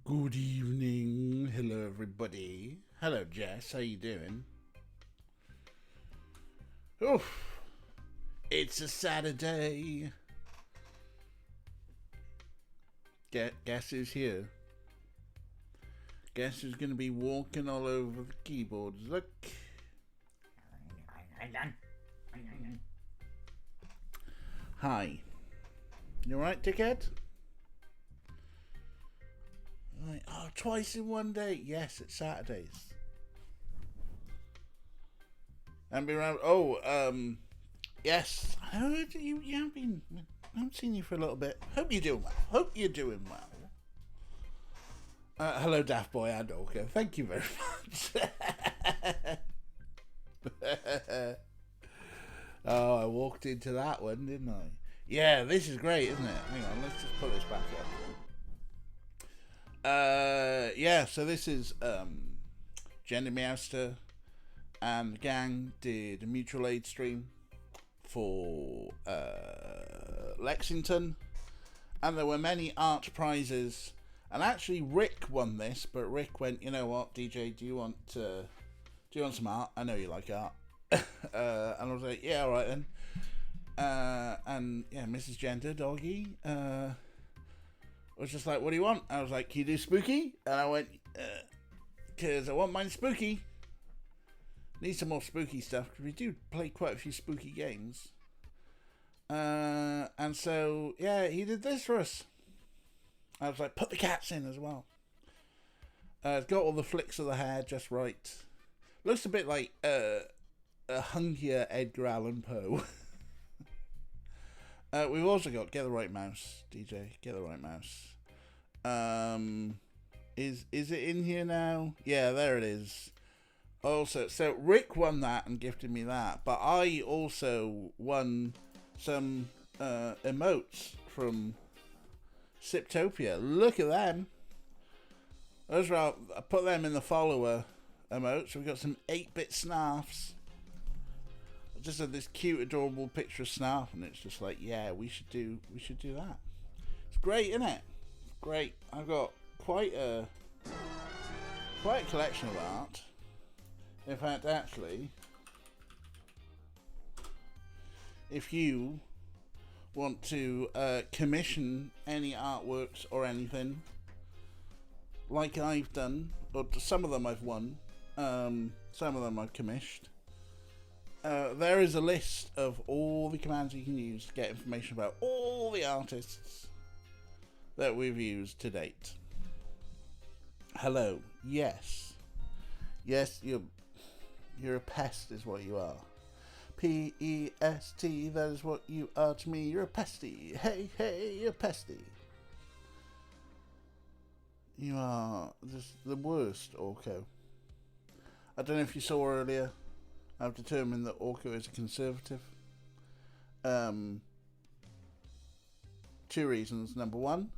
Good evening. Hello, everybody. Hello, Jess. How you doing? Oof. It's a Saturday. Guess who's here? Guess who's going to be walking all over the keyboards? Look. Hi. You alright, dickhead? Right. Oh, twice in one day. Yes, it's Saturdays. And be around. Yes. I heard you have been. I haven't seen you for a little bit. Hope you're doing well. Hello, Daft Boy and Orca. Thank you very much. Oh, I walked into that one, didn't I? Yeah, this is great, isn't it? Hang on, let's just put this back up. Yeah, so this is Jenny Meowster and the gang did a mutual aid stream for Lexington, and there were many art prizes, and actually Rick won this, but Rick went, you know what, DJ, do you want some art? I know you like art. And I was like, yeah, alright then. And yeah, Mrs. Gender Doggy was just like, what do you want? I was like, can you do spooky? And I went, because I want mine spooky. Need some more spooky stuff, because we do play quite a few spooky games. And so, yeah, he did this for us. I was like, put the cats in as well. It's got all the flicks of the hair just right. Looks a bit like a hunkier Edgar Allan Poe. We've also got Get the Right Mouse, DJ. Get the Right Mouse. Is it in here now? Yeah, there it is. Also, so Rick won that and gifted me that, but I also won some emotes from Siptopia. Look at them. Those are I put them in the follower emotes. So we got some 8-bit snarfs. Just had this cute, adorable picture of Snarf, and it's just like, yeah, we should do that. It's great, isn't it? It's great. I've got quite a collection of art. In fact, actually, if you want to commission any artworks or anything, like I've done, or some of them I've won, some of them I've commissioned. There is a list of all the commands you can use to get information about all the artists that we've used to date. Hello. Yes, you're a pest is what you are. P-E-S-T, that is what you are to me. You're a pesty. Hey, you're a pesty. You are just the worst, Orko. I don't know if you saw earlier, I've determined that Orko is a conservative. 2 reasons. Number one,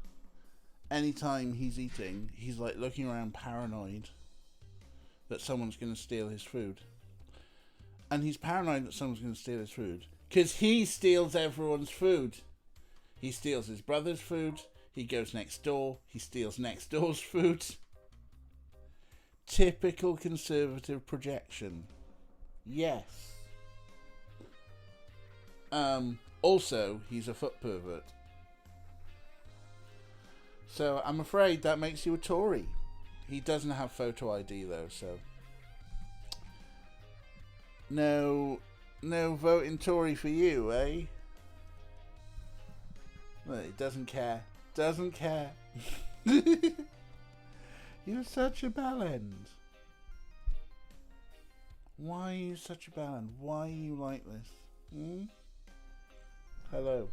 anytime he's eating, he's like looking around paranoid that someone's going to steal his food. And he's paranoid that someone's going to steal his food because he steals everyone's food. He steals his brother's food. He goes next door. He steals next door's food. Typical conservative projection. Yes. Also, he's a foot pervert. So I'm afraid that makes you a Tory. He doesn't have photo ID though, so no voting Tory for you, eh? Well, he doesn't care. Doesn't care. You're such a bellend. Why are you such a bellend? Why are you like this? Hello.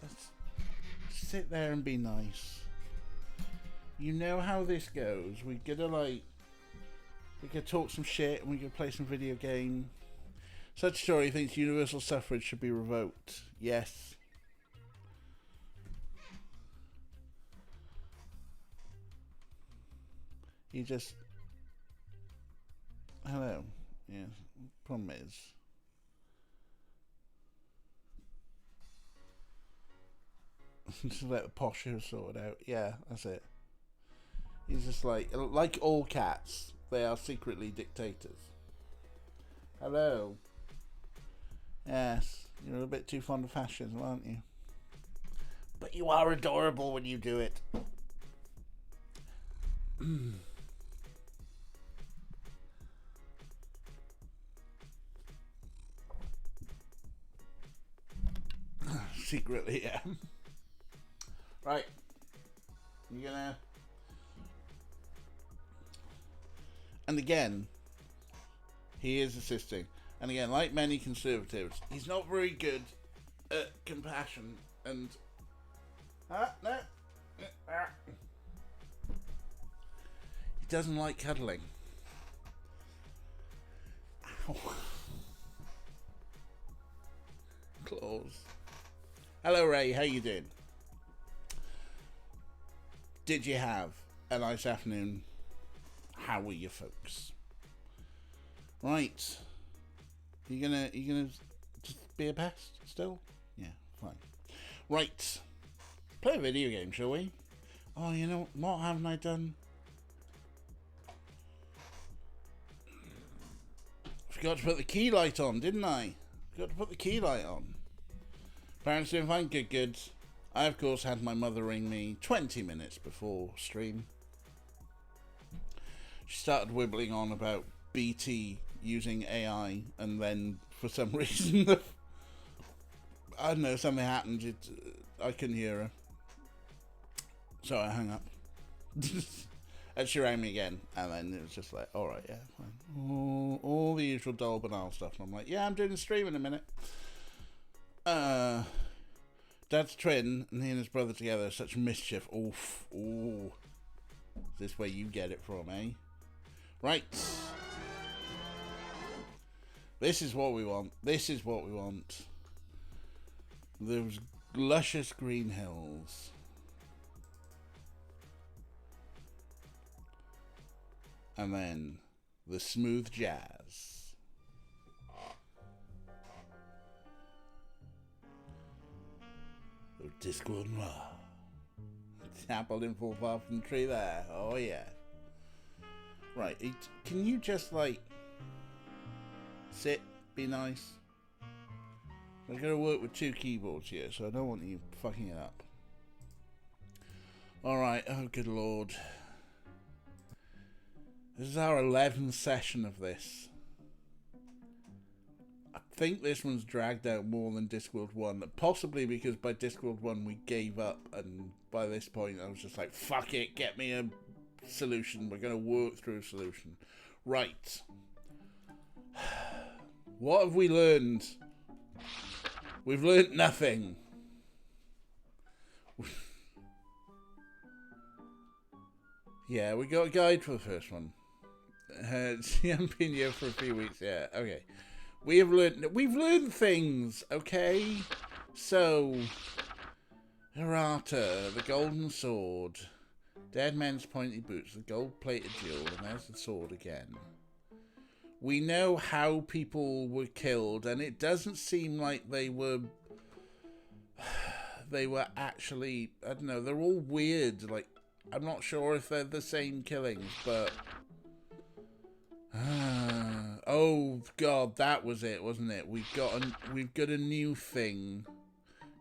Let's sit there and be nice. You know how this goes. We could talk some shit and we could play some video game. Such Story thinks universal suffrage should be revoked. Yes. You just... Hello. Yeah. Problem is... Just let the posher sort it out. Yeah, that's it. He's just like all cats, they are secretly dictators. Hello. Yes, you're a bit too fond of fascism, aren't you? But you are adorable when you do it. Secretly, yeah. Right. You're gonna... And again, he is assisting. And again, like many conservatives, he's not very good at compassion and... no. He doesn't like cuddling. Ow. Claws. Hello, Ray. How you doing? Did you have a nice afternoon? How are you, folks? Right. You gonna just be a pest still? Yeah, fine. Right. Play a video game, shall we? Oh, you know what haven't I done? Forgot to put the key light on, didn't I? Forgot to put the key light on. Parents doing fine, good. I, of course, had my mother ring me 20 minutes before stream. She started wibbling on about BT using AI, and then, for some reason, I don't know, something happened. I couldn't hear her. So I hung up. And she rang me again, and then it was just like, alright, yeah, fine. All the usual dull banal stuff. And I'm like, yeah, I'm doing a stream in a minute. Dad's twin, and he and his brother together, such mischief. Oof. Ooh. Is this where you get it from, eh? Right. This is what we want. This is what we want. Those luscious green hills. And then the smooth jazz. Discworld Noir. Apple didn't fall far from the tree there. Oh yeah. Right, can you just like sit, be nice? I'm gonna work with two keyboards here, so I don't want you fucking it up. Alright, oh good lord. This is our 11th session of this. I think this one's dragged out more than Discworld 1. Possibly because by Discworld 1 we gave up, and by this point I was just like, fuck it, get me a solution. We're going to work through a solution. Right. What have we learned? We've learned nothing. Yeah, we got a guide for the first one. She hasn't been here for a few weeks. Yeah, okay. We've learned things, okay? So, Hirata, the golden sword, dead men's pointy boots, the gold-plated jewel, and there's the sword again. We know how people were killed, and it doesn't seem like they were actually, I don't know, they're all weird. Like, I'm not sure if they're the same killings, but oh god, that was it, wasn't it? We've got a new thing.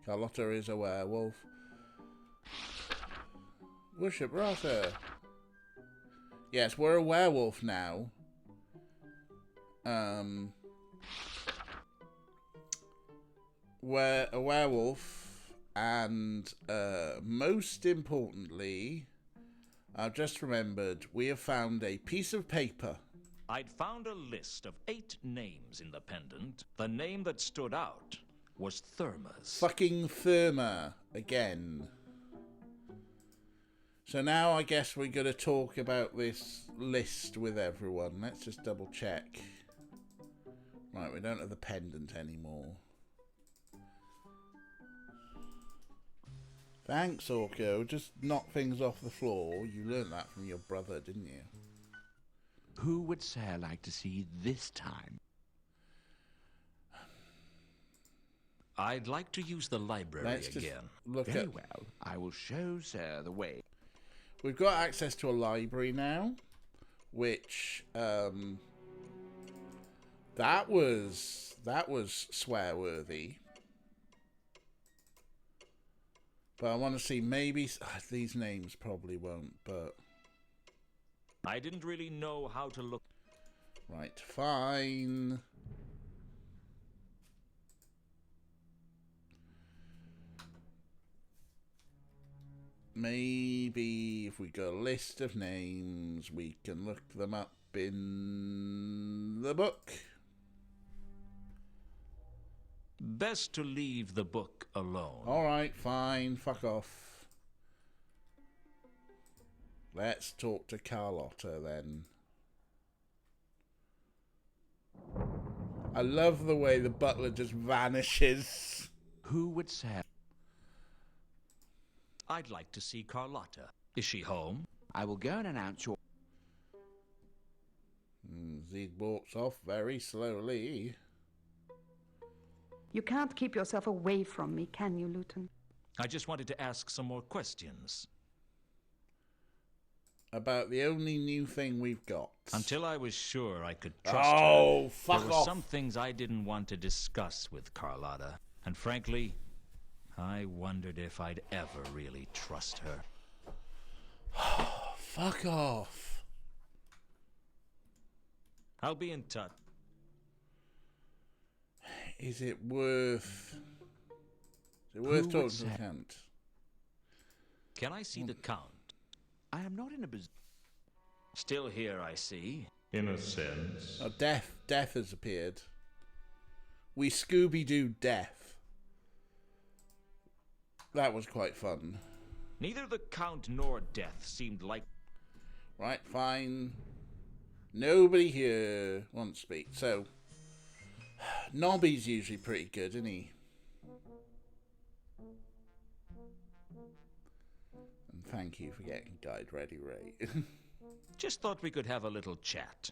Carlotta is a werewolf. Worship Rata. Yes, we're a werewolf now. We're a werewolf, and most importantly, I've just remembered, we have found a piece of paper. I'd found a list of 8 names in the pendant. The name that stood out was Therma's. Fucking Therma again. So now I guess we're going to talk about this list with everyone. Let's just double check. Right, we don't have the pendant anymore. Thanks, Orko. Just knock things off the floor. You learned that from your brother, didn't you? Who would Sarah like to see this time? I'd like to use the library Let's just again. look Very at... well. I will show Sir the way. We've got access to a library now, which that was swear-worthy. But I want to see, maybe these names probably won't, but I didn't really know how to look. right, fine. Maybe if we got a list of names, we can look them up in the book. Best to leave the book alone. Alright, fine, fuck off. Let's talk to Carlotta then. I love the way the butler just vanishes. Who would say? I'd like to see Carlotta. Is she home? I will go and announce your... Zed walks off very slowly. You can't keep yourself away from me, can you, Luton? I just wanted to ask some more questions. About the only new thing we've got. Until I was sure I could trust her. Oh, fuck there were off. some things I didn't want to discuss with Carlotta. And frankly, I wondered if I'd ever really trust her. Fuck off. I'll be in touch. Is it worth... talking would to say- the Count? Can I see the Count? I am not in a position. Still here, I see. In a sense. Oh, Death has appeared. We Scooby-Doo Death. That was quite fun. Neither the Count nor Death seemed like... Right, fine. Nobody here wants to speak. So, Nobby's usually pretty good, isn't he? And thank you for getting Guide ready, Ray. Just thought we could have a little chat.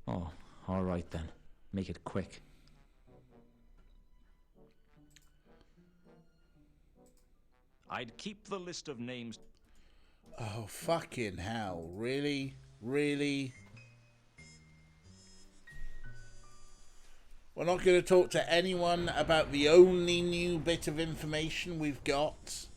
Oh, all right then. Make it quick. I'd keep the list of names. Oh, fucking hell. Really? Really? We're not going to talk to anyone about the only new bit of information we've got?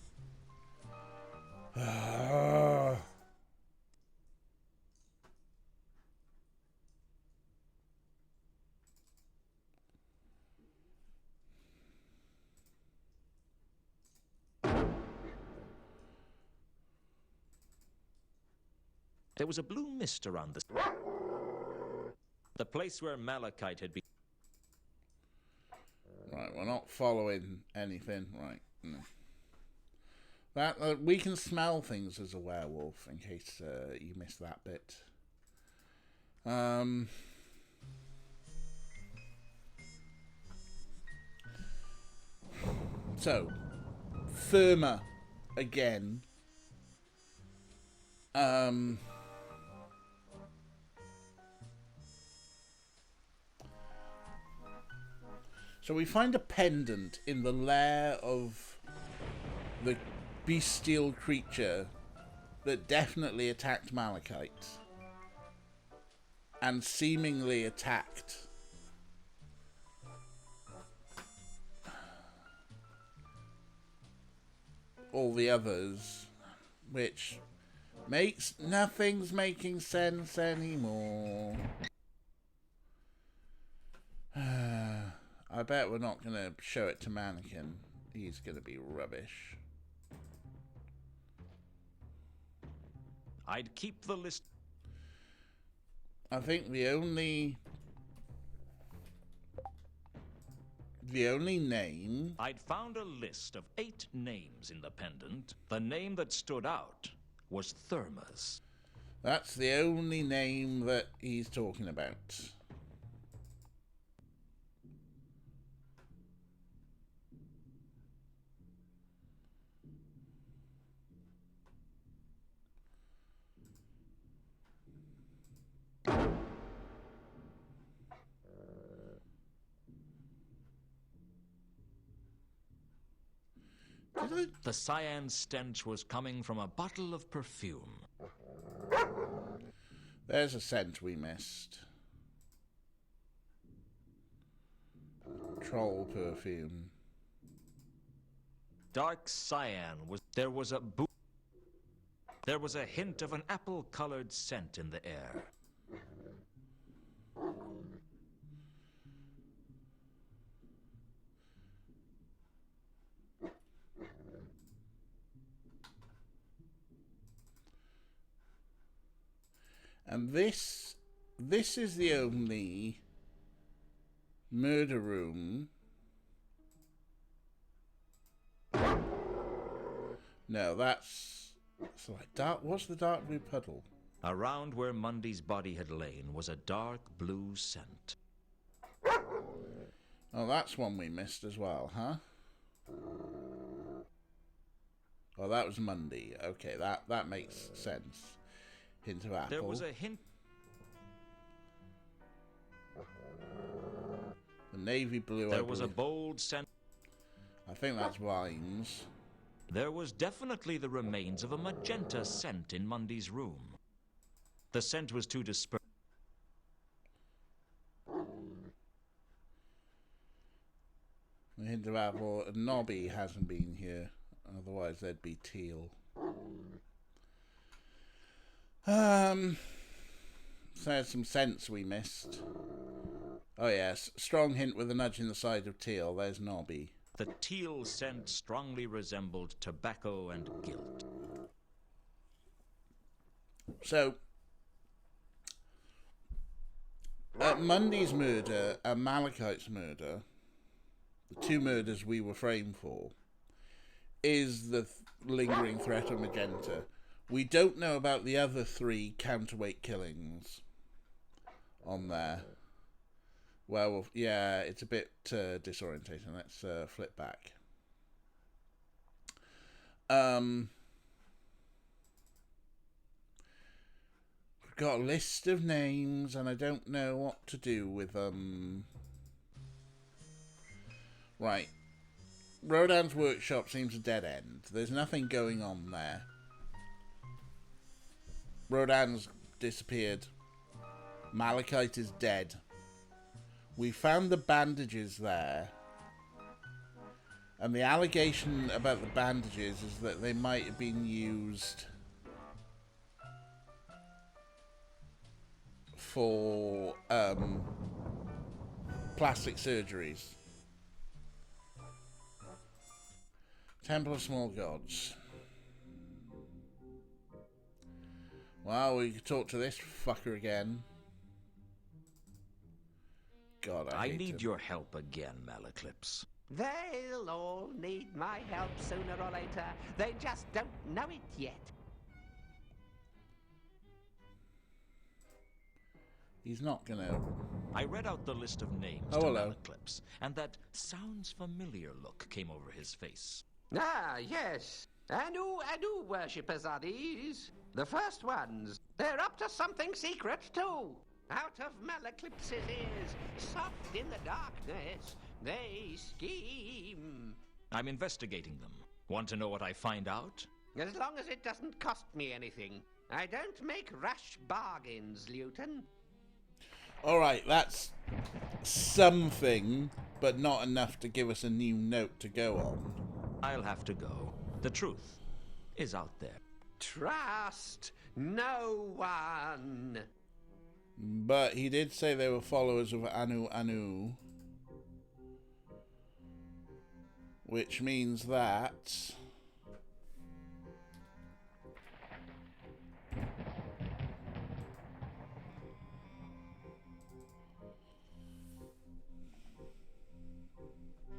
There was a blue mist around the place where Malachite had been. Right, we're not following anything. Right. No. That we can smell things as a werewolf, in case you missed that bit. So, Firma again. So we find a pendant in the lair of the bestial creature that definitely attacked Malachite and seemingly attacked all the others, which makes nothing's making sense anymore. I bet we're not going to show it to Mannequin. He's going to be rubbish. I'd keep the list. I think the only name... I'd found a list of 8 names in the pendant. The name that stood out was Therma's. That's the only name that he's talking about. The cyan stench was coming from a bottle of perfume. There's a scent we missed. Troll perfume. Dark cyan was... There was a hint of an apple-colored scent in the air. And this is the only murder room. No, that's like dark. What's the dark blue puddle? Around where Mundy's body had lain was a dark blue scent. Oh, that's one we missed as well, huh? Oh, that was Mundy. Okay, that makes sense. Hint of apple. There was a hint. The navy blue. There was a bold scent. I think that's vines. There was definitely the remains of a magenta scent in Mundy's room. The scent was too dispersed. A hint of apple. Nobby hasn't been here. Otherwise, there'd be teal. So there's some scents we missed. Oh yes, strong hint with a nudge in the side of teal. There's Nobby. The teal scent strongly resembled tobacco and guilt. So, Mundy's murder and Malachite's murder, the two murders we were framed for, is the lingering threat of magenta. We don't know about the other three counterweight killings on there. Well, yeah, it's a bit disorientating. Let's flip back. We've got a list of names, and I don't know what to do with them. Right. Rodan's workshop seems a dead end. There's nothing going on there. Rodan's disappeared. Malachite is dead. We found the bandages there. And the allegation about the bandages is that they might have been used for plastic surgeries. Temple of Small Gods. Well, we could talk to this fucker again. God, I hate need him. your help again, Malaclips. They'll all need my help sooner or later. They just don't know it yet. He's not gonna... I read out the list of names Oh, to hello. Malaclips, and that sounds familiar look came over his face. Ah, yes. Anu worshippers are these. The first ones. They're up to something secret, too. Out of Malaclips's ears, soft in the darkness, they scheme. I'm investigating them. Want to know what I find out? As long as it doesn't cost me anything. I don't make rash bargains, Luton. Alright, that's something, but not enough to give us a new note to go on. I'll have to go. The truth is out there. Trust no one. But he did say they were followers of Anu, which means that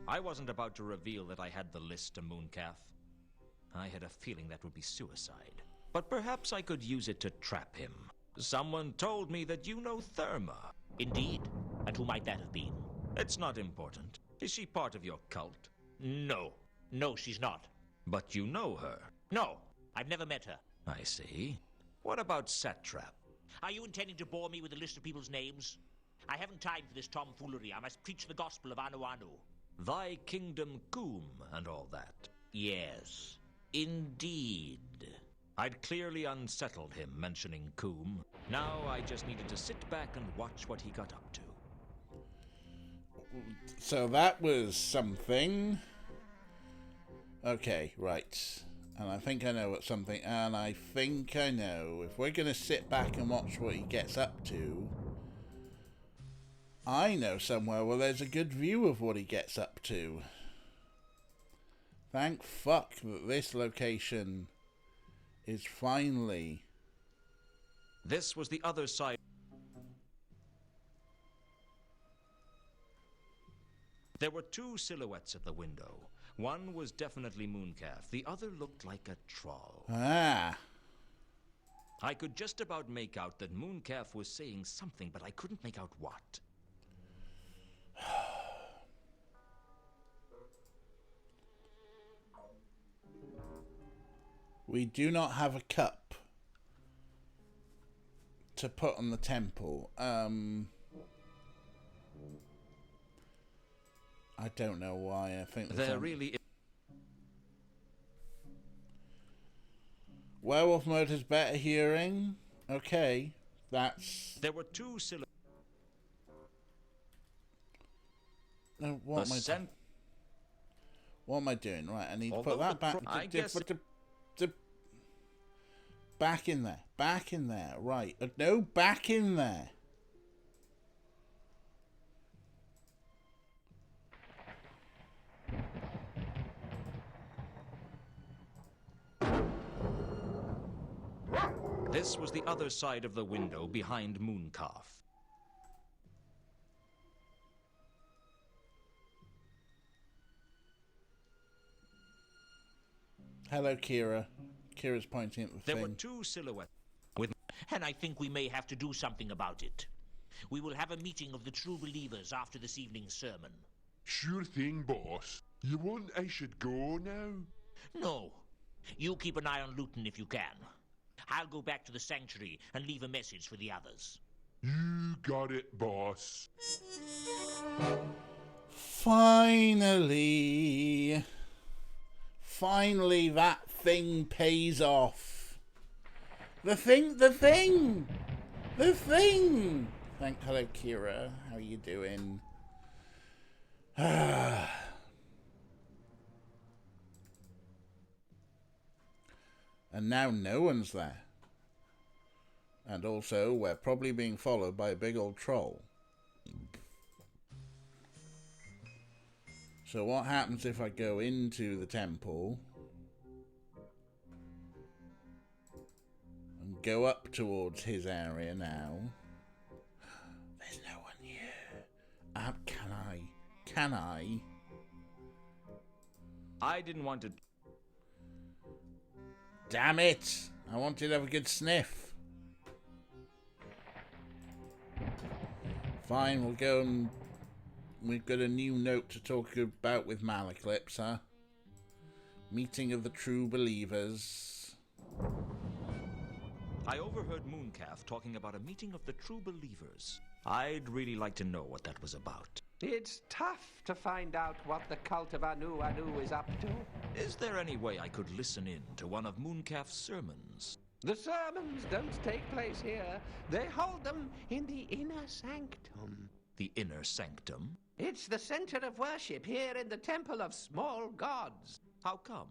I wasn't about to reveal that I had the list to Mooncalf. I had a feeling that would be suicide. But perhaps I could use it to trap him. Someone told me that you know Therma. Indeed. And who might that have been? It's not important. Is she part of your cult? No. No, she's not. But you know her. No, I've never met her. I see. What about Satrap? Are you intending to bore me with a list of people's names? I haven't time for this tomfoolery. I must preach the gospel of Anu Anu. Thy kingdom Coom and all that. Yes, indeed. I'd clearly unsettled him mentioning Coombe. Now I just needed to sit back and watch what he got up to. So that was something. Okay, right. And I think I know what something... And I think I know. If we're going to sit back and watch what he gets up to... I know somewhere where there's a good view of what he gets up to. Thank fuck that this location is finally... This was the other side. There were two silhouettes at the window. One was definitely Mooncalf. The other looked like a troll. Ah. I could just about make out that Mooncalf was saying something, but I couldn't make out what. We do not have a cup to put on the temple. I don't know why. I think There really is. Werewolf mode has better hearing. Okay, that's... There were two silhouettes. No, what am I doing? Right, I need to put that back. Back in there. Back in there. Right. No, back in there. This was the other side of the window behind Mooncalf. Hello, Kira. Kira's pointing at the There thing. were two silhouettes. And I think we may have to do something about it. We will have a meeting of the true believers after this evening's sermon. Sure thing, boss. You want I should go now? No. You keep an eye on Luton if you can. I'll go back to the sanctuary and leave a message for the others. You got it, boss. Finally. Finally, that thing pays off. The thing. Hello, Kira. How are you doing? And now no one's there. And also, we're probably being followed by a big old troll. So what happens if I go into the temple and go up towards his area now? There's no one here. Can I? I didn't want to... Damn it! I wanted to have a good sniff. Fine, we'll go and... We've got a new note to talk about with Malaclips, huh? Meeting of the true believers. I overheard Mooncalf talking about a meeting of the true believers. I'd really like to know what that was about. It's tough to find out what the cult of Anu is up to. Is there any way I could listen in to one of Mooncalf's sermons? The sermons don't take place here. They hold them in the inner sanctum. The inner sanctum? It's the center of worship here in the Temple of Small Gods. How come?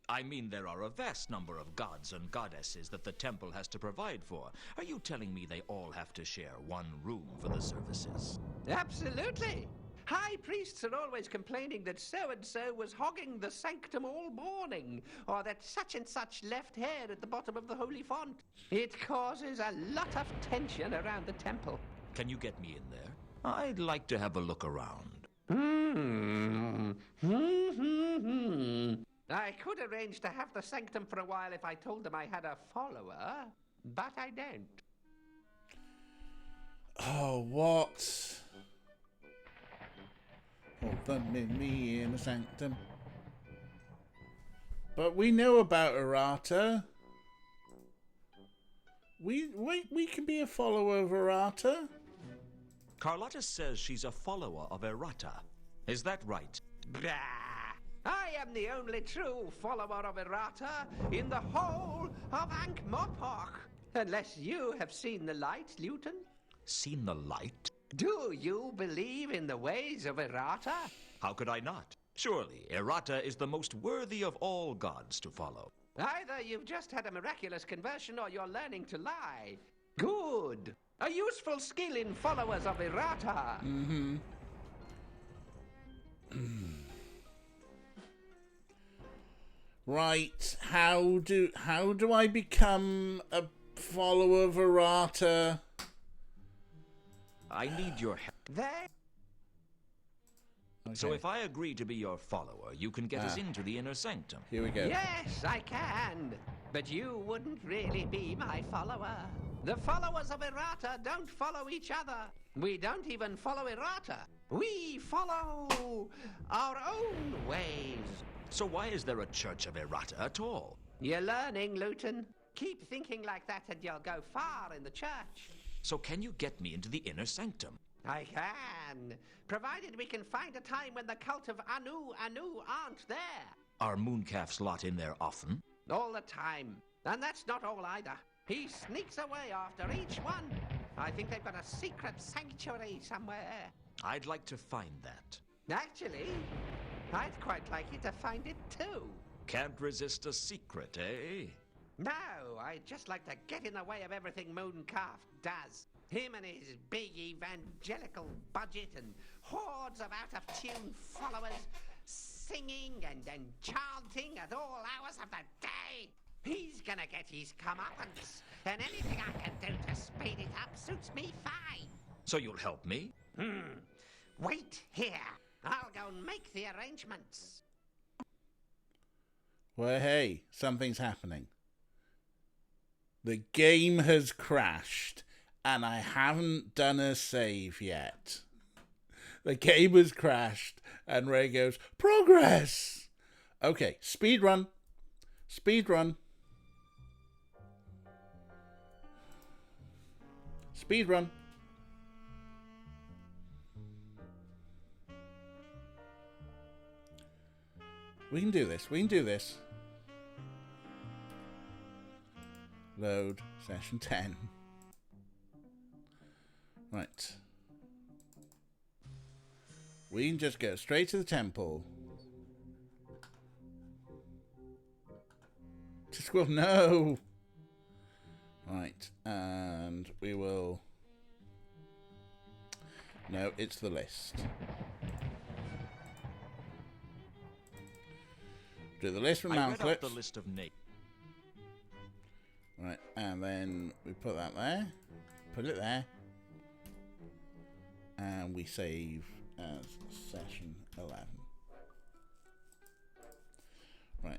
I mean, there are a vast number of gods and goddesses that the temple has to provide for. Are you telling me they all have to share one room for the services? Absolutely. High priests are always complaining that so-and-so was hogging the sanctum all morning, or that such and such left hair at the bottom of the holy font. It causes a lot of tension around the temple. Can you get me in there? I'd like to have a look around. I could arrange to have the sanctum for a while if I told them I had a follower, but I don't. Oh, what? Hold them in me in the sanctum. But we know about Errata. We can be a follower of Errata. Carlotta says she's a follower of Errata. Is that right? Bah! I am the only true follower of Errata in the whole of Ankh-Morpork. Unless you have seen the light, Luton. Seen the light? Do you believe in the ways of Errata? How could I not? Surely, Errata is the most worthy of all gods to follow. Either you've just had a miraculous conversion or you're learning to lie. Good. A useful skill in followers of Errata. Mm-hmm. Right, how do I become a follower of Errata? I need your help. There. Okay. So if I agree to be your follower, you can get us into the inner sanctum. Here we go. Yes, I can. But you wouldn't really be my follower. The followers of Errata don't follow each other. We don't even follow Errata. We follow our own ways. So why is there a Church of Errata at all? You're learning, Luton. Keep thinking like that and you'll go far in the church. So can you get me into the inner sanctum? I can, provided we can find a time when the cult of Anu aren't there. Are Mooncalf's lot in there often? All the time. And that's not all either. He sneaks away after each one. I think they've got a secret sanctuary somewhere. I'd like to find that. Actually, I'd quite like you to find it too. Can't resist a secret, eh? No, I'd just like to get in the way of everything Mooncalf does. Him and his big evangelical budget and hordes of out-of-tune followers singing and chanting at all hours of the day. He's gonna get his comeuppance, and anything I can do to speed it up suits me fine. So you'll help me? Wait here. I'll go and make the arrangements. Well, hey, something's happening. The game has crashed, and I haven't done a save yet. The game has crashed, and Ray goes, progress! Okay, speed run. Speed run. Speed run. We can do this. We can do this. Load session 10. Right. We can just go straight to the temple. Discworld, no! Right, and we will... No, it's the list. Do the list with I mount read out clips. the list of names. Right, and then we put that there. Put it there. And we save as session 11. Right.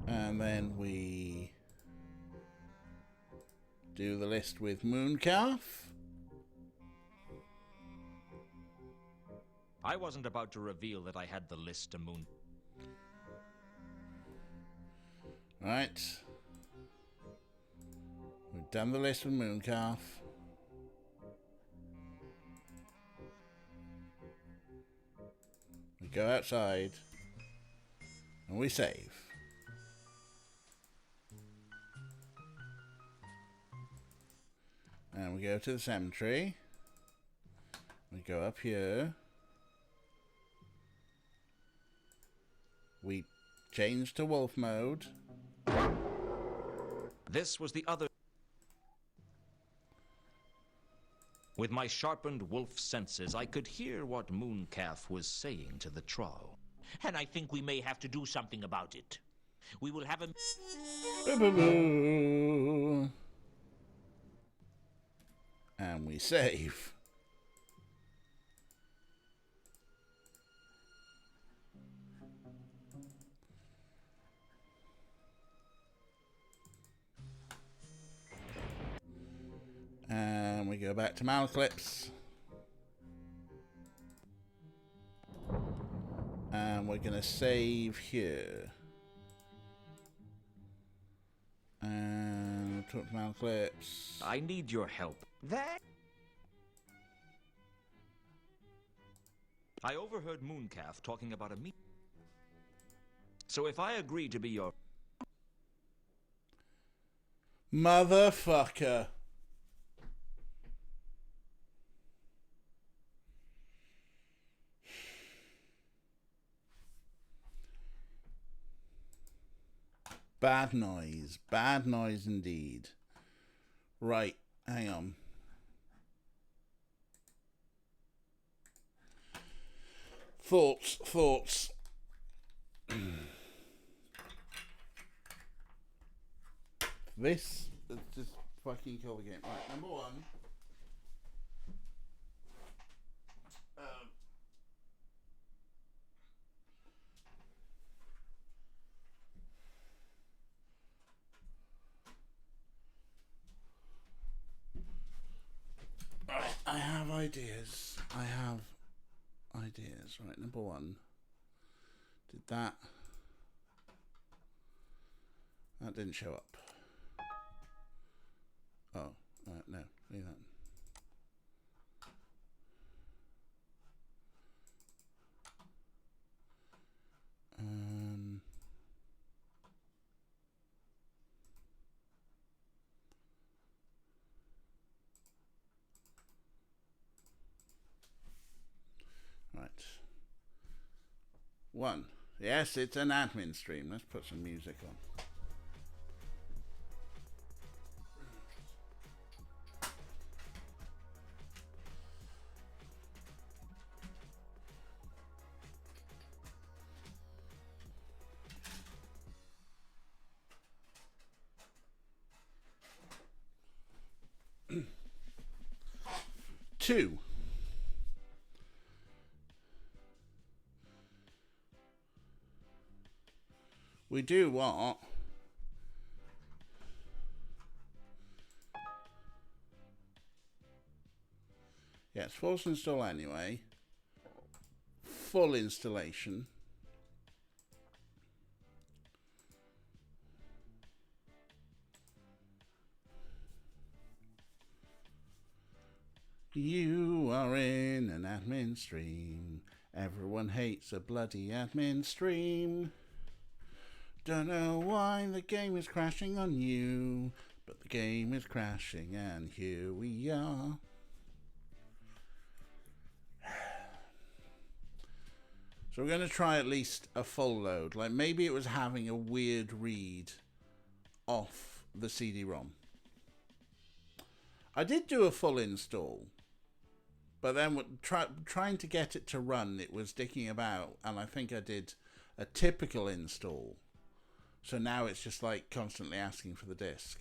And then we do the list with Mooncalf. I wasn't about to reveal that I had the list to Moon. Right. We've done the list with Mooncalf. We go outside. And we save. And we go to the cemetery. We go up here. We change to wolf mode. This was the other... With my sharpened wolf senses, I could hear what Mooncalf was saying to the troll. And I think we may have to do something about it. We will have a... Boo-boo-boo. And we save. And we go back to Malclips. And we're going to save here. And talk to Malclips. I need your help. There. I overheard Mooncalf talking about a meet. So if I agree to be your... Motherfucker. Bad noise. Bad noise indeed. Right, hang on. Thoughts. This is just fucking kill the game. Right, number one. Right, I have ideas. Right, number one. Did that? That didn't show up. Oh, no, leave that. Right. One. Yes, it's an admin stream. Let's put some music on. Two. We do what? Yes, force install anyway. Full installation. You are in an admin stream. Everyone hates a bloody admin stream. Don't know why the game is crashing on you, but the game is crashing and here we are. So we're going to try at least a full load. Like maybe it was having a weird read off the CD-ROM. I did do a full install, but then trying to get it to run, it was dicking about, and I think I did a typical install. So now it's just like constantly asking for the disc.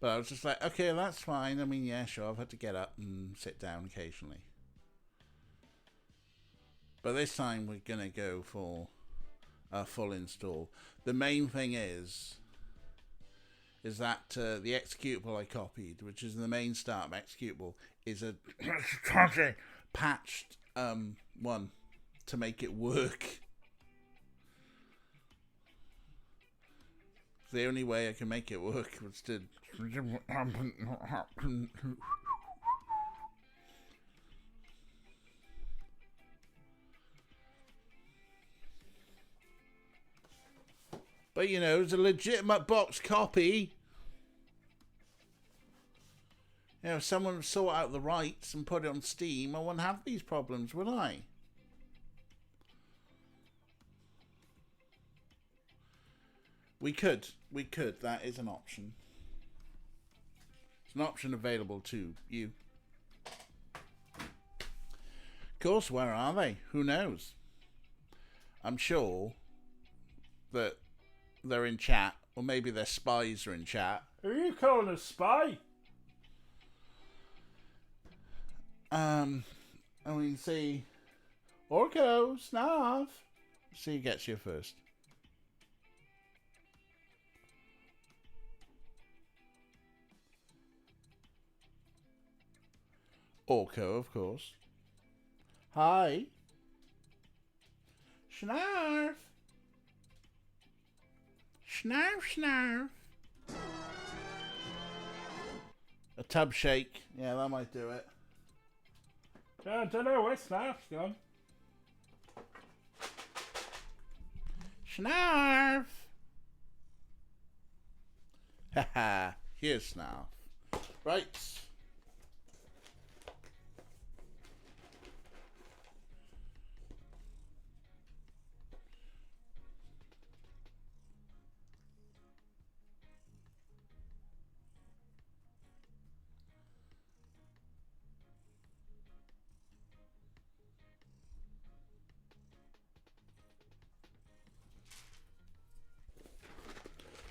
But I was just like, okay, that's fine. I mean, yeah, sure, I've had to get up and sit down occasionally. But this time we're going to go for a full install. The main thing is that the executable I copied, which is the main startup executable, is a patched one to make it work. The only way I can make it work was to... But, you know, it's a legitimate box copy. You know, if someone would sort out the rights and put it on Steam, I wouldn't have these problems, would I? We could. That is an option. It's an option available to you. Of course, where are they? Who knows? I'm sure that they're in chat, or maybe their spies are in chat. Who are you calling a spy? I mean, see, Orko, Snarf. See who gets you first. Orko, of course. Hi. Snarf. Snarf. A tub shake. Yeah, that might do it. I don't know where Snarf's gone. Snarf! Haha, here's Snarf. Right.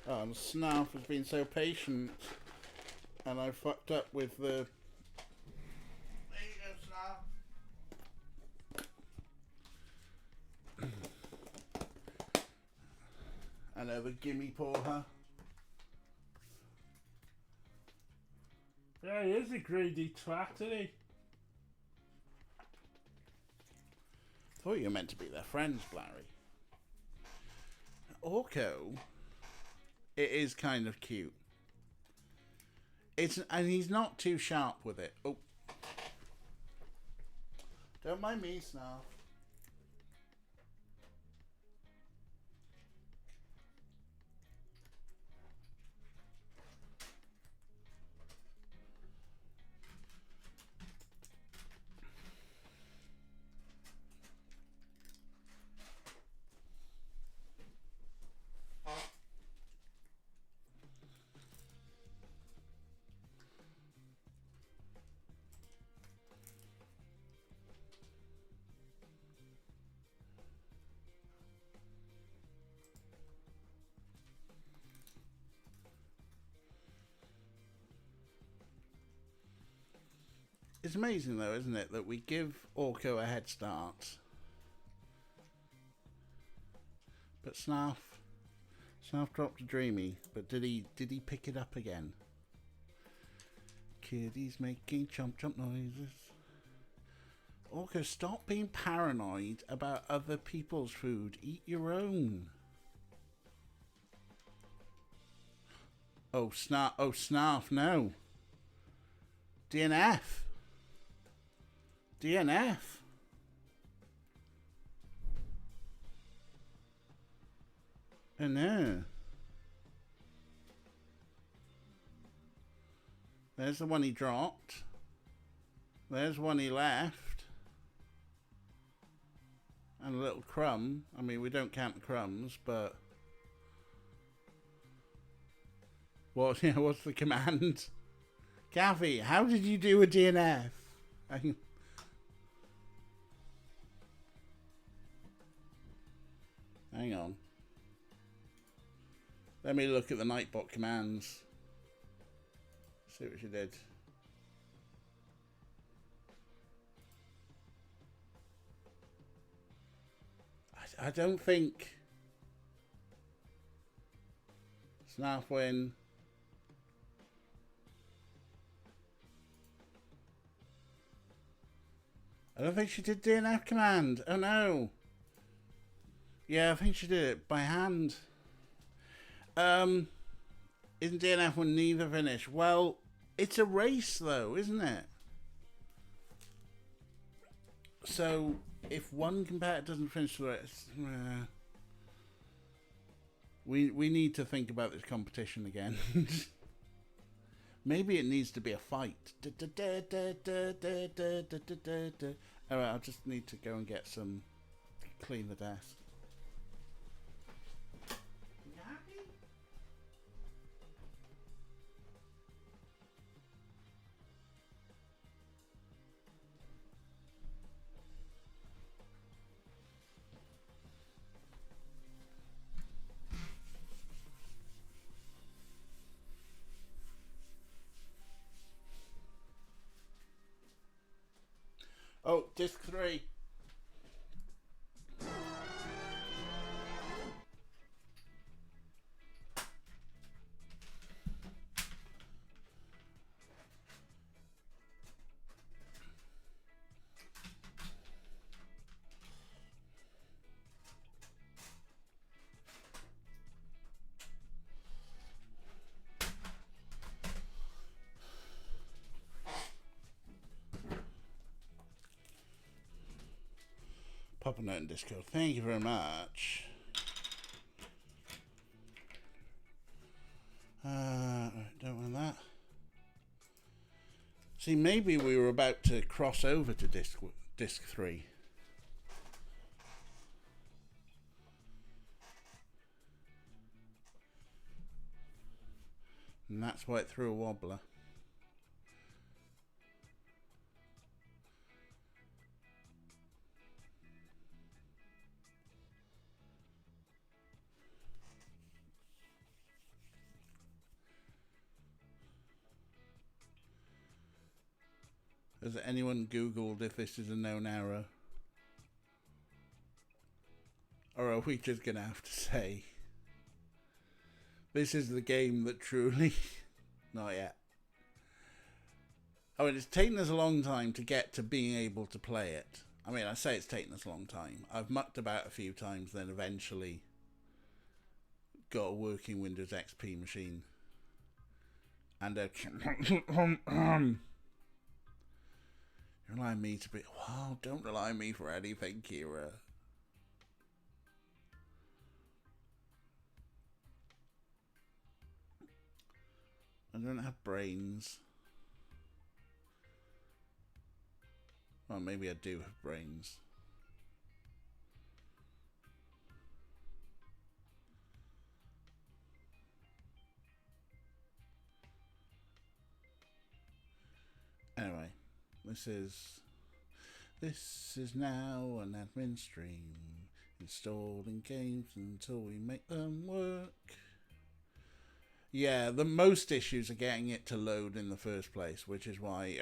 Oh, and Snarf has been so patient, and I fucked up with the... There you go, Snarf. Another gimme for her. Yeah, he is a greedy twat, isn't he? Thought you were meant to be their friends, Larry. Orko... It is kind of cute. And he's not too sharp with it. Oh. Don't mind me, Snarf. It's amazing though, isn't it, that we give Orko a head start. But Snarf dropped a dreamy, but did he pick it up again? Kitty's making chomp chomp noises. Orko, stop being paranoid about other people's food. Eat your own. Oh, Snarf, no. DNF. DNF. Oh no. There's the one he dropped. There's one he left. And a little crumb. I mean, we don't count the crumbs, but... What's the command? Kathy, how did you do a DNF? Hang on. Let me look at the Nightbot commands. See what she did. I don't think Snarf win. I don't think she did DNF command. Oh no. Yeah, I think she did it by hand. Isn't DNF when neither finish? Well, it's a race though, isn't it? So if one competitor doesn't finish the race, we need to think about this competition again. Maybe it needs to be a fight. Alright, I'll just need to go and get some, clean the desk. Oh, disc 3. Pop a note in Discord. Thank you very much. Right, don't want that. See, maybe we were about to cross over to disc 3. And that's why it threw a wobbler. Has anyone Googled if this is a known error? Or are we just going to have to say, this is the game that truly... Not yet. I mean, it's taken us a long time to get to being able to play it. I mean, I say it's taken us a long time. I've mucked about a few times, then eventually got a working Windows XP machine. And you're relying me to be... Wow, don't rely on me for anything, Kira. I don't have brains. Well, maybe I do have brains. Anyway, this is now an admin stream, installing games until we make them work. Yeah, the most issues are getting it to load in the first place, which is why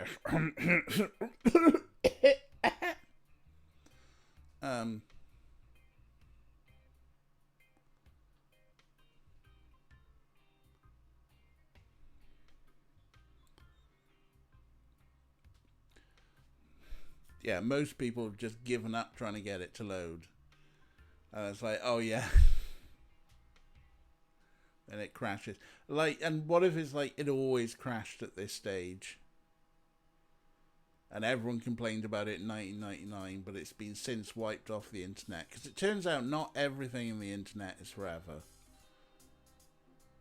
yeah, most people have just given up trying to get it to load. And it's like, oh yeah. And it crashes. Like, and what if it's like it always crashed at this stage? And everyone complained about it in 1999, but it's been since wiped off the internet. Because it turns out not everything in the internet is forever.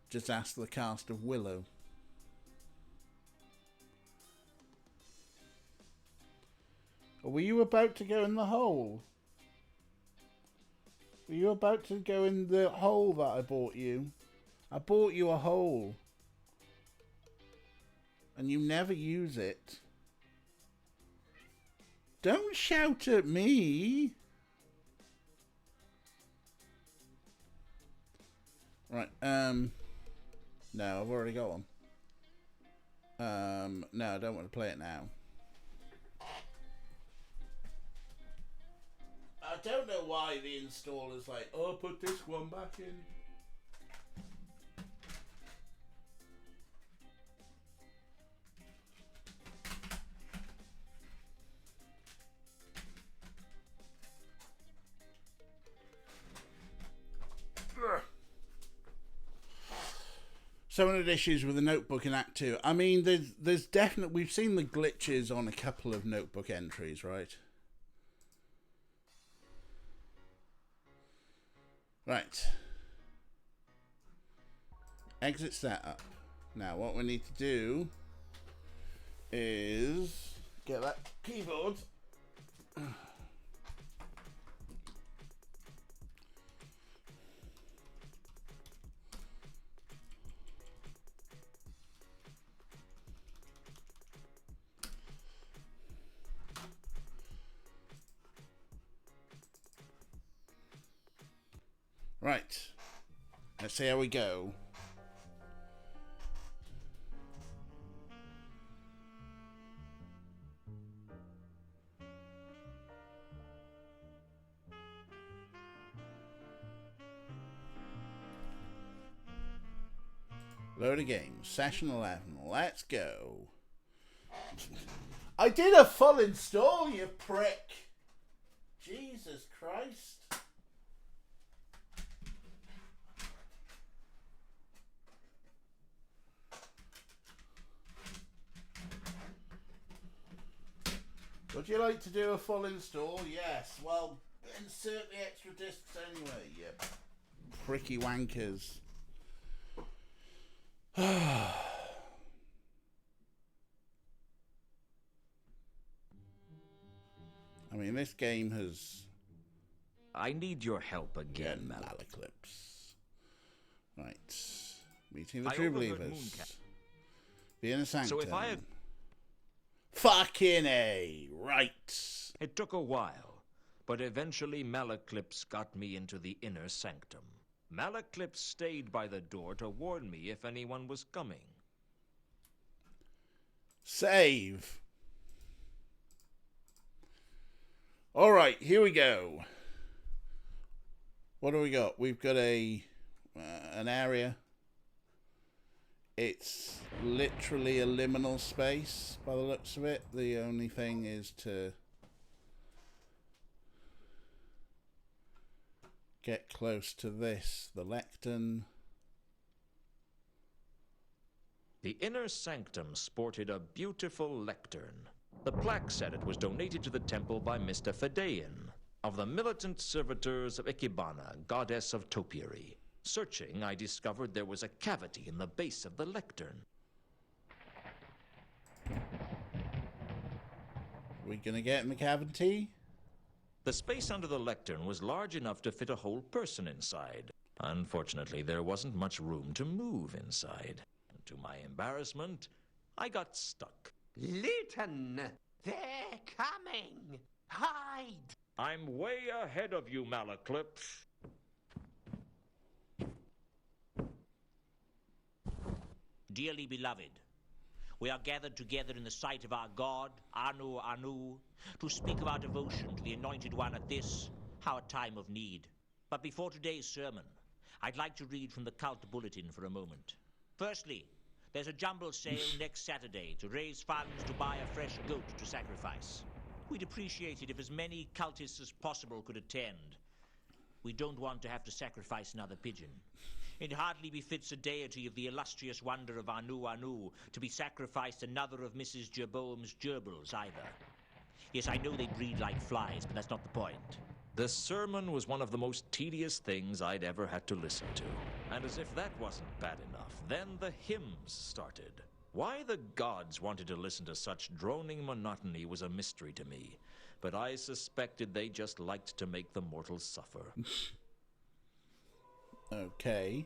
Just ask the cast of Willow. Were you about to go in the hole? Were you about to go in the hole that I bought you? I bought you a hole. And you never use it. Don't shout at me. Right, no, I've already got one. No, I don't want to play it now. I don't know why the installer's like, oh, put this one back in. So one of the issues with the notebook in Act 2, I mean, there's definitely, we've seen the glitches on a couple of notebook entries, right? Right. Exit setup. Now what we need to do is get that keyboard. Right. Let's see how we go. Load of games. Session 11. Let's go. I did a full install, you prick. Jesus Christ. Would you like to do a full install? Yes. Well, insert the extra discs anyway, you pricky wankers. I mean, this game has... I need your help again, Malaclips. Right. Meeting the I True overheard Believers. Mooncap. The Inner Sanctum. So if I had... Fucking A! Right. It took a while, but eventually Malaclips got me into the Inner Sanctum. Malaclips stayed by the door to warn me if anyone was coming. Save. Alright, here we go. What do we got? We've got an area. It's literally a liminal space by the looks of it. The only thing is to get close to this, the lectern. The Inner Sanctum sported a beautiful lectern. The plaque said it was donated to the temple by Mr. Fidean, of the militant servitors of Ikebana, goddess of topiary. Searching, I discovered there was a cavity in the base of the lectern. We gonna get in the cavity? The space under the lectern was large enough to fit a whole person inside. Unfortunately, there wasn't much room to move inside. To my embarrassment, I got stuck. Luton! They're coming! Hide! I'm way ahead of you, Malaclips. Dearly beloved, we are gathered together in the sight of our God, Anu Anu, to speak of our devotion to the Anointed One at this, our time of need. But before today's sermon, I'd like to read from the cult bulletin for a moment. Firstly, there's a jumble sale next Saturday to raise funds to buy a fresh goat to sacrifice. We'd appreciate it if as many cultists as possible could attend. We don't want to have to sacrifice another pigeon. It hardly befits a deity of the illustrious wonder of Anu Anu to be sacrificed another of Mrs. Jeroboam's gerbils either. Yes, I know they breed like flies, but that's not the point. The sermon was one of the most tedious things I'd ever had to listen to. And as if that wasn't bad enough, then the hymns started. Why the gods wanted to listen to such droning monotony was a mystery to me, but I suspected they just liked to make the mortals suffer. Okay.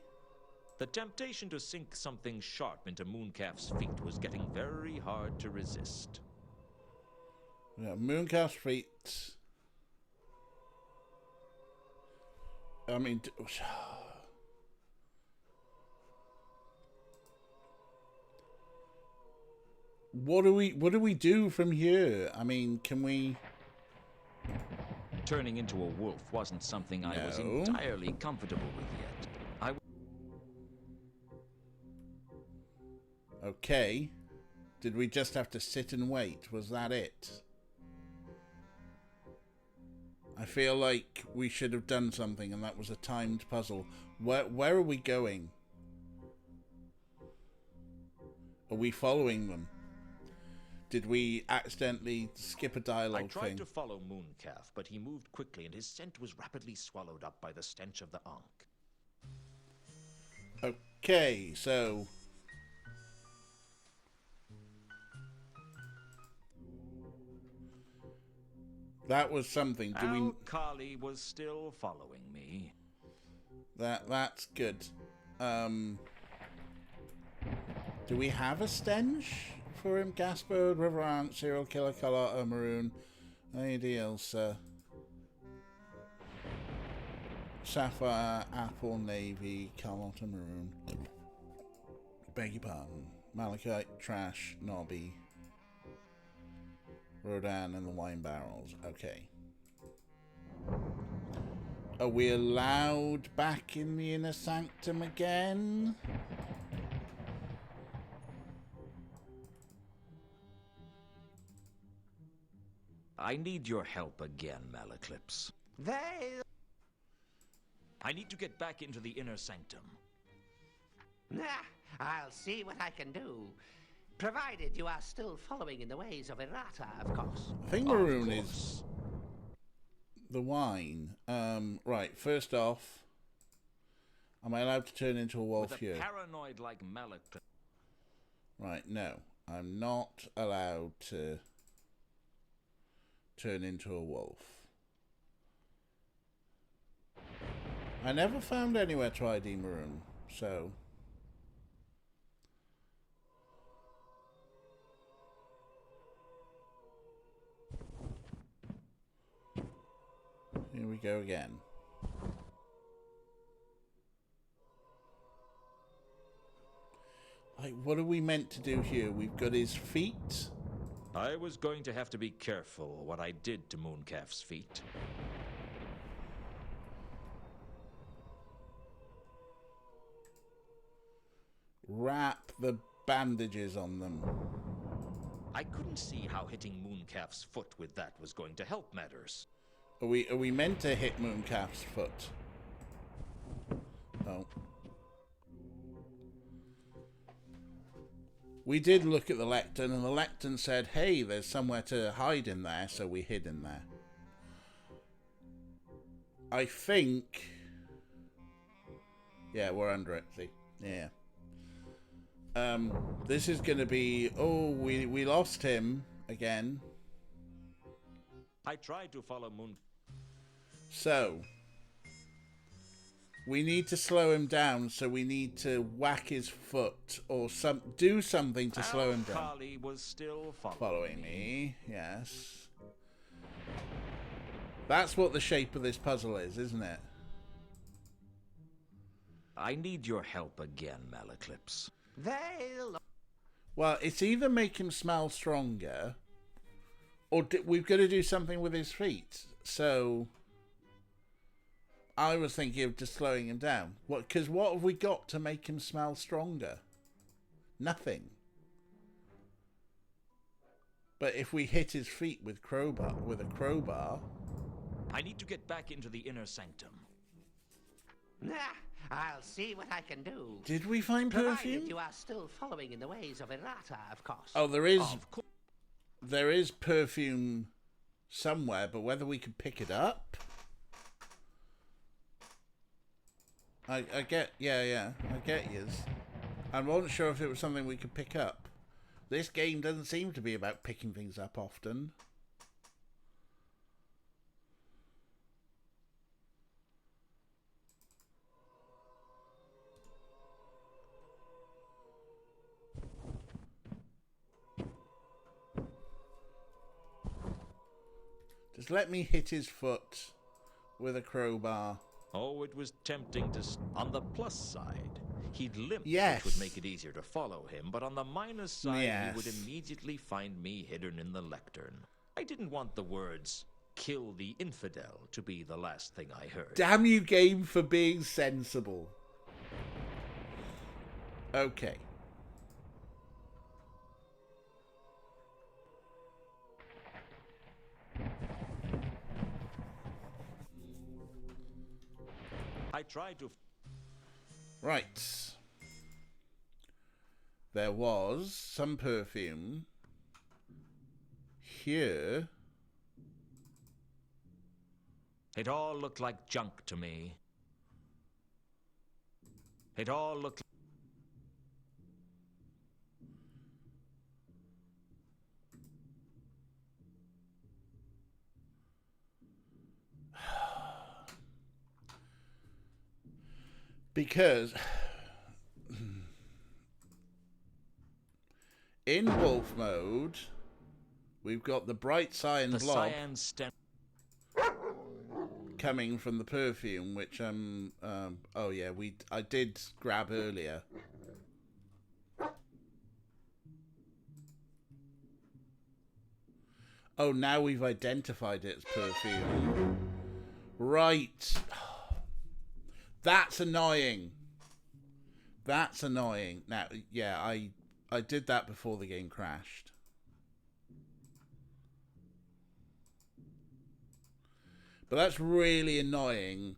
The temptation to sink something sharp into Mooncalf's feet was getting very hard to resist. Yeah, Mooncalf's feet. I mean, what do we do from here? I mean, can we? Turning into a wolf wasn't something I was entirely comfortable with yet. Okay. Did we just have to sit and wait? Was that it? I feel like we should have done something and that was a timed puzzle. Where are we going? Are we following them? Did we accidentally skip a dialogue thing? I tried to follow Mooncalf, but he moved quickly and his scent was rapidly swallowed up by the stench of the Ankh. Okay, so... that was something. Kali was still following me. That's good. Do we have a stench for him? Gaspard, Riverant, Serial Killer, Carlotta, Maroon, ADL, Sir. Sapphire, Apple, Navy, Carlotta, Maroon. Beg your pardon. Malachite, Trash, Nobby. Rodan and the wine barrels. Okay. Are we allowed back in the Inner Sanctum again? I need your help again, Malaclips. I need to get back into the Inner Sanctum. I'll see what I can do. Provided you are still following in the ways of Errata, of course. I think Maroon is the wine. Right, first off, am I allowed to turn into a wolf With a here? paranoid like Malik. Right, no. I'm not allowed to turn into a wolf. I never found anywhere to ID Maroon, so... Here we go again. Like, what are we meant to do here? We've got his feet. I was going to have to be careful what I did to Mooncalf's feet. Wrap the bandages on them. I couldn't see how hitting Mooncalf's foot with that was going to help matters. Are we meant to hit Mooncalf's foot? Oh. We did look at the lectern, and the lectern said, hey, there's somewhere to hide in there, so we hid in there. I think... Yeah, we're under it, see? Yeah. This is going to be... Oh, we lost him again. I tried to follow Moon... So... We need to slow him down, so we need to whack his foot or do something to slow him down. Kali was still Following me, yes. That's what the shape of this puzzle is, isn't it? I need your help again, Malaclips. They'll... Well, it's either make him smell stronger, or we've got to do something with his feet. So... I was thinking of just slowing him down. Because what have we got to make him smell stronger? Nothing. But if we hit his feet with a crowbar... I need to get back into the inner sanctum. Nah, I'll see what I can do. Did we find Provided perfume? you are still following in the ways of Errata, of course. Oh, there is... Of course. There is perfume somewhere, but whether we can pick it up... I get, yeah, I get yous. I wasn't sure if it was something we could pick up. This game doesn't seem to be about picking things up often. Just let me hit his foot with a crowbar. Oh, it was tempting to... On the plus side, he'd limp, Yes. which would make it easier to follow him, but on the minus side, Yes. he would immediately find me hidden in the lectern. I didn't want the words, kill the infidel, to be the last thing I heard. Damn you, game, for being sensible. Okay. I tried to... Right. There was some perfume here. It all looked like junk to me. It all looked... Because in wolf mode, we've got the bright cyan The blob cyan stem... coming from the perfume, which oh yeah, I did grab earlier. Oh, now we've identified it as perfume. Right. That's annoying. That's annoying. Now, yeah, I did that before the game crashed. But that's really annoying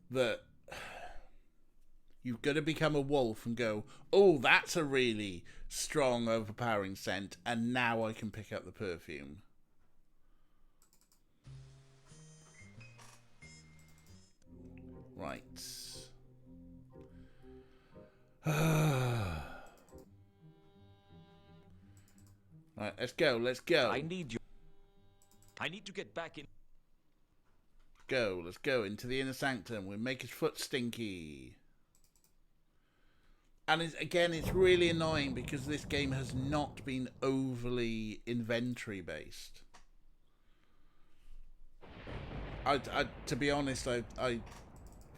that you've got to become a wolf and go, oh, that's a really strong, overpowering scent, and now I can pick up the perfume. Right. Right, let's go, let's go. I need to get back in. Go, let's go into the inner sanctum. We'll make his foot stinky. And it's really annoying because this game has not been overly inventory based. To be honest, I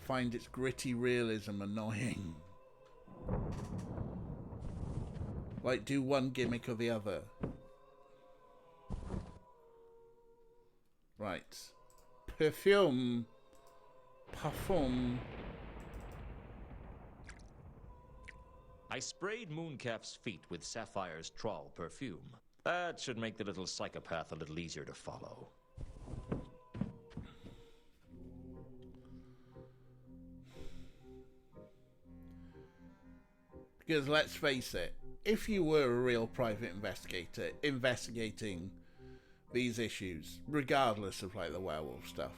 find its gritty realism annoying. Like, do one gimmick or the other. Right. Parfum. I sprayed Mooncalf's feet with Sapphire's Troll perfume. That should make the little psychopath a little easier to follow. Because let's face it, if you were a real private investigator investigating these issues, regardless of like the werewolf stuff,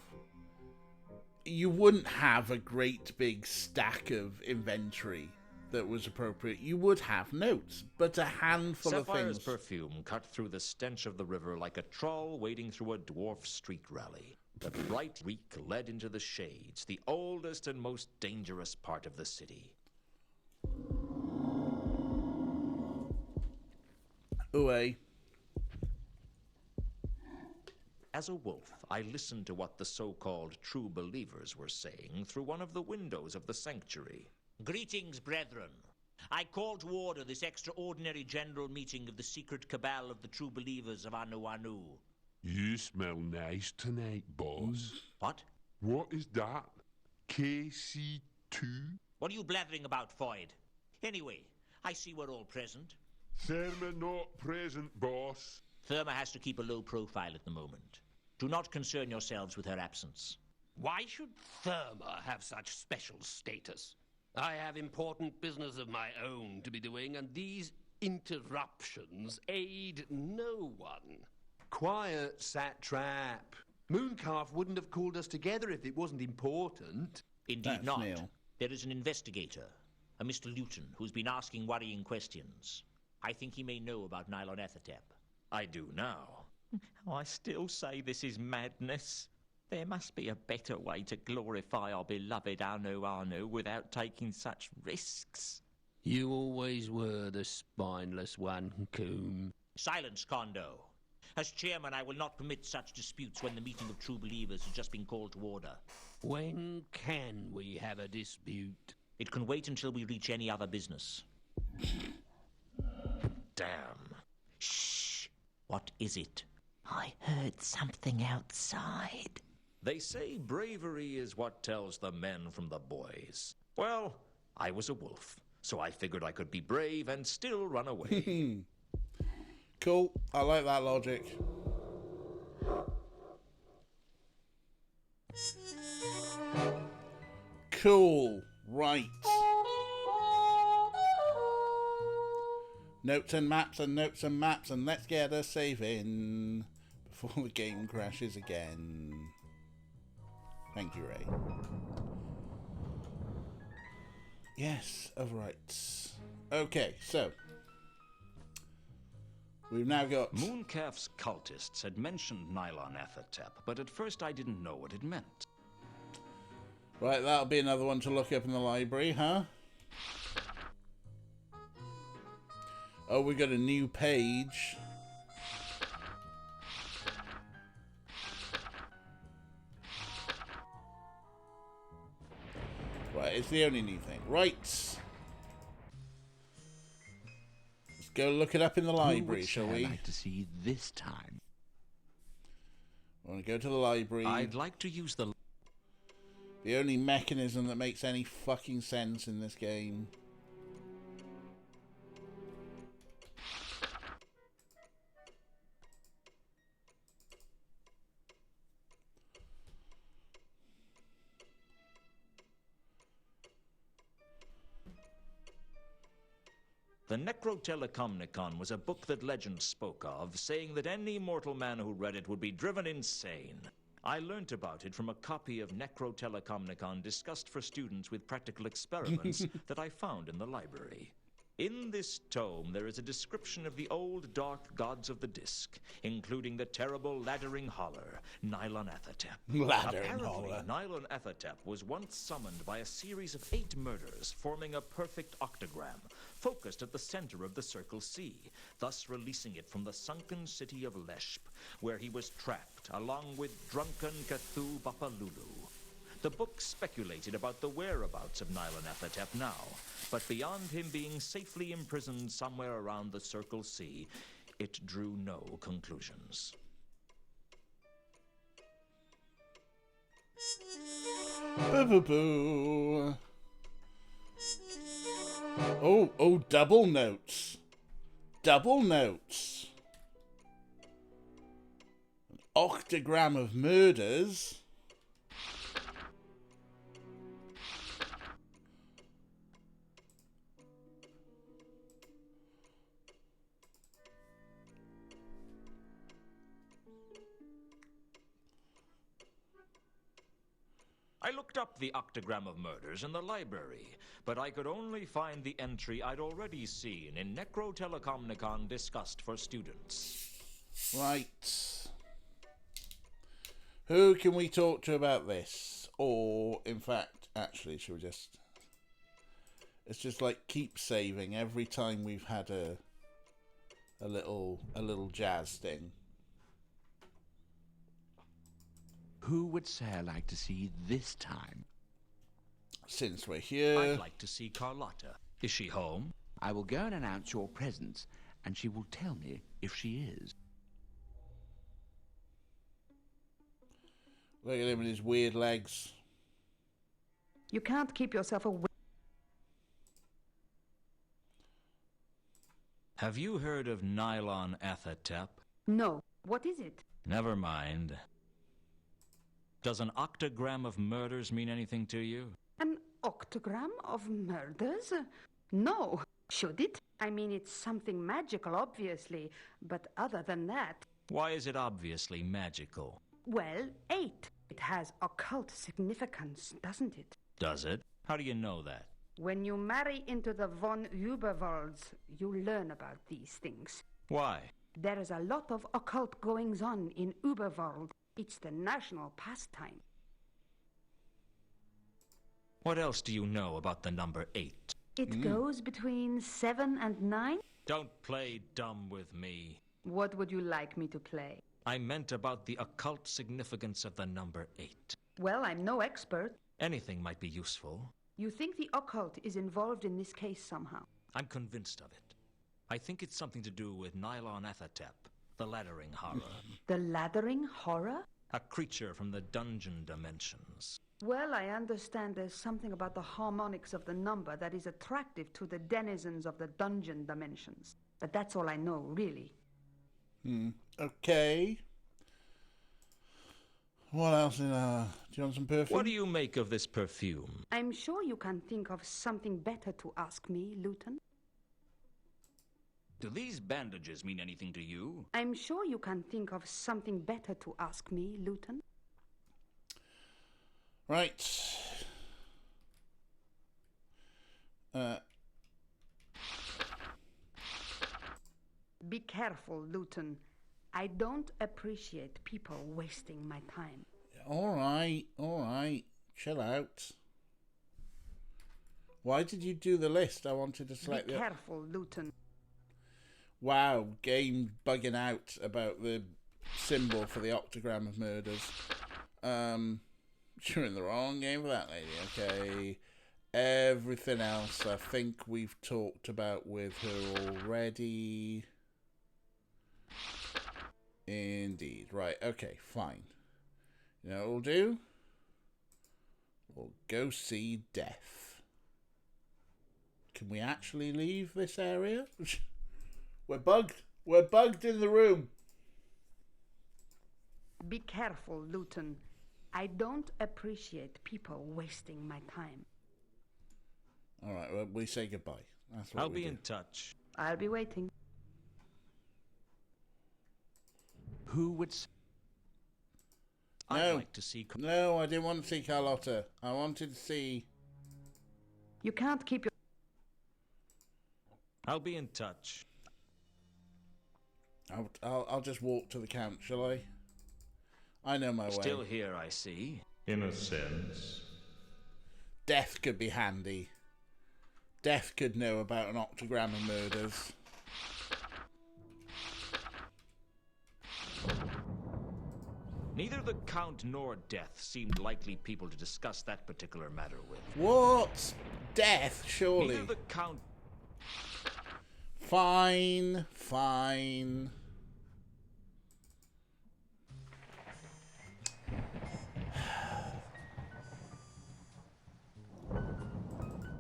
you wouldn't have a great big stack of inventory that was appropriate. You would have notes, but a handful Sapphire's of things. perfume cut through the stench of the river like a troll wading through a dwarf street rally. The bright reek led into the shades, the oldest and most dangerous part of the city. Away. As a wolf, I listened to what the so-called true believers were saying through one of the windows of the sanctuary. Greetings, brethren. I call to order this extraordinary general meeting of the secret cabal of the true believers of Anu Anu. You smell nice tonight, boss. What? What is that? KC2? What are you blathering about, Foyd? Anyway, I see we're all present. Therma not present, boss. Therma has to keep a low profile at the moment. Do not concern yourselves with her absence. Why should Therma have such special status? I have important business of my own to be doing, and these interruptions aid no one. Quiet, satrap. Mooncalf wouldn't have called us together if it wasn't important. Indeed That's not. Neil. There is an investigator, a Mr. Luton, who's been asking worrying questions. I think he may know about Nylon Ethertep. I do now. I still say this is madness. There must be a better way to glorify our beloved Anu Anu without taking such risks. You always were the spineless one, Coombe. Silence, Kondo. As chairman, I will not permit such disputes when the meeting of true believers has just been called to order. When can we have a dispute? It can wait until we reach any other business. Damn. Shh! What is it? I heard something outside. They say bravery is what tells the men from the boys. Well, I was a wolf, so I figured I could be brave and still run away. Cool. I like that logic. Cool. Right. Notes and maps and notes and maps, and let's get a save in before the game crashes again. Thank you, Ray. Yes, overwrites. Okay, so we've now got Mooncalf's cultists had mentioned Nylon Ethertep, but at first I didn't know what it meant. right. That'll be another one to look up in the library, huh? Oh, we got a new page. Right, it's the only new thing. Right. Let's go look it up in the library, shall we? I'd like to see this time. I want to go to the library. I'd like to use the... The only mechanism that makes any fucking sense in this game. The Necrotelecomnicon was a book that legend spoke of, saying that any mortal man who read it would be driven insane. I learnt about it from a copy of Necrotelecomnicon discussed for students with practical experiments that I found in the library. In this tome, there is a description of the old dark gods of the Disc, including the terrible Laddering Holler, Nylon Athatep. Laddering Apparently, Holler. Nylon Athatep was once summoned by a series of 8 murders, forming a perfect octagram, focused at the center of the Circle C, thus releasing it from the sunken city of Leshp, where he was trapped, along with drunken Cthulhu Bapalulu. The book speculated about the whereabouts of Nylon Athatep now, but beyond him being safely imprisoned somewhere around the Circle C, it drew no conclusions. Boo-boo-boo. Oh, double notes. Double notes. An octagram of murders. I looked up the octagram of murders in the library, but I could only find the entry I'd already seen in Necrotelecomnicon discussed for students. Right. Who can we talk to about this? Or, in fact, actually, should we just... It's just like keep saving every time we've had a little jazz thing. Who would Sarah like to see this time? Since we're here... I'd like to see Carlotta. Is she home? I will go and announce your presence, and she will tell me if she is. Look at him and his weird legs. You can't keep yourself away. Have you heard of Nylon Athatep? No. What is it? Never mind. Does an octagram of murders mean anything to you? An octagram of murders? No. Should it? I mean, it's something magical, obviously. But other than that... Why is it obviously magical? Well, 8. It has occult significance, doesn't it? Does it? How do you know that? When you marry into the von Überwalds, you learn about these things. Why? There is a lot of occult goings-on in Überwald. It's the national pastime. What else do you know about the number 8? It goes between 7 and 9? Don't play dumb with me. What would you like me to play? I meant about the occult significance of the number 8. Well, I'm no expert. Anything might be useful. You think the occult is involved in this case somehow? I'm convinced of it. I think it's something to do with Nylon Athatep, the Laddering Horror. The Laddering Horror? A creature from the dungeon dimensions. Well, I understand there's something about the harmonics of the number that is attractive to the denizens of the dungeon dimensions. But that's all I know, really. Okay. What else do you want some perfume? What do you make of this perfume? I'm sure you can think of something better to ask me, Luton. Do these bandages mean anything to you? I'm sure you can think of something better to ask me, Luton. Right. Be careful, Luton. I don't appreciate people wasting my time. All right. Chill out. Why did you do the list? I wanted to select Be careful, Luton. Wow, game bugging out about the symbol for the octagram of murders. You're in the wrong game for that, lady. Okay. Everything else I think we've talked about with her already. Indeed. Right, okay, fine. You know what we'll do? We'll go see Death. Can we actually leave this area? We're bugged. We're bugged in the room. Be careful, Luton. I don't appreciate people wasting my time. All right, well, we say goodbye. That's what I'll we be do. in touch. I'll be waiting. Who would... I'd like to see... No, I didn't want to see Carlotta. I wanted to see... You can't keep your... I'll be in touch. I'll just walk to the camp, shall I? I know my way. Still here, I see. In a sense. Death could be handy. Death could know about an octagram of murders. Neither the Count nor Death seemed likely people to discuss that particular matter with. What? Death, surely. Neither the Count... Fine, fine.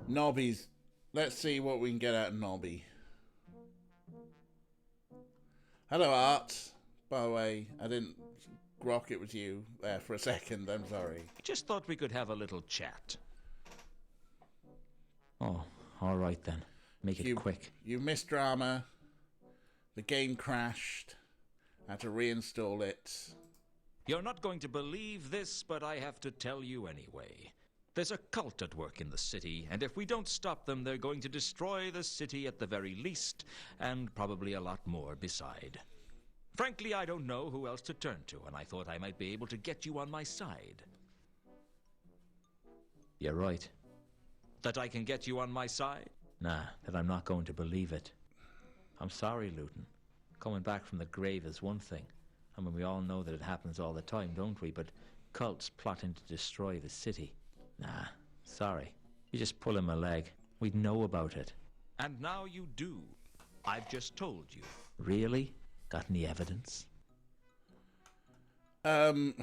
Nobby's. Let's see what we can get out of Nobby. Hello, Art. By the way, I didn't grok it was you there for a second. I'm sorry. Just thought we could have a little chat. Oh, all right then. Make it quick. You missed drama. The game crashed. I had to reinstall it. You're not going to believe this, but I have to tell you anyway. There's a cult at work in the city, and if we don't stop them, they're going to destroy the city at the very least, and probably a lot more beside. Frankly, I don't know who else to turn to, and I thought I might be able to get you on my side. You're right. That I can get you on my side? Nah, that I'm not going to believe it. I'm sorry, Luton. Coming back from the grave is one thing. I mean, we all know that it happens all the time, don't we? But cults plotting to destroy the city. Nah, sorry. You just pull him a leg. We'd know about it. And now you do. I've just told you. Really? Got any evidence? Okay,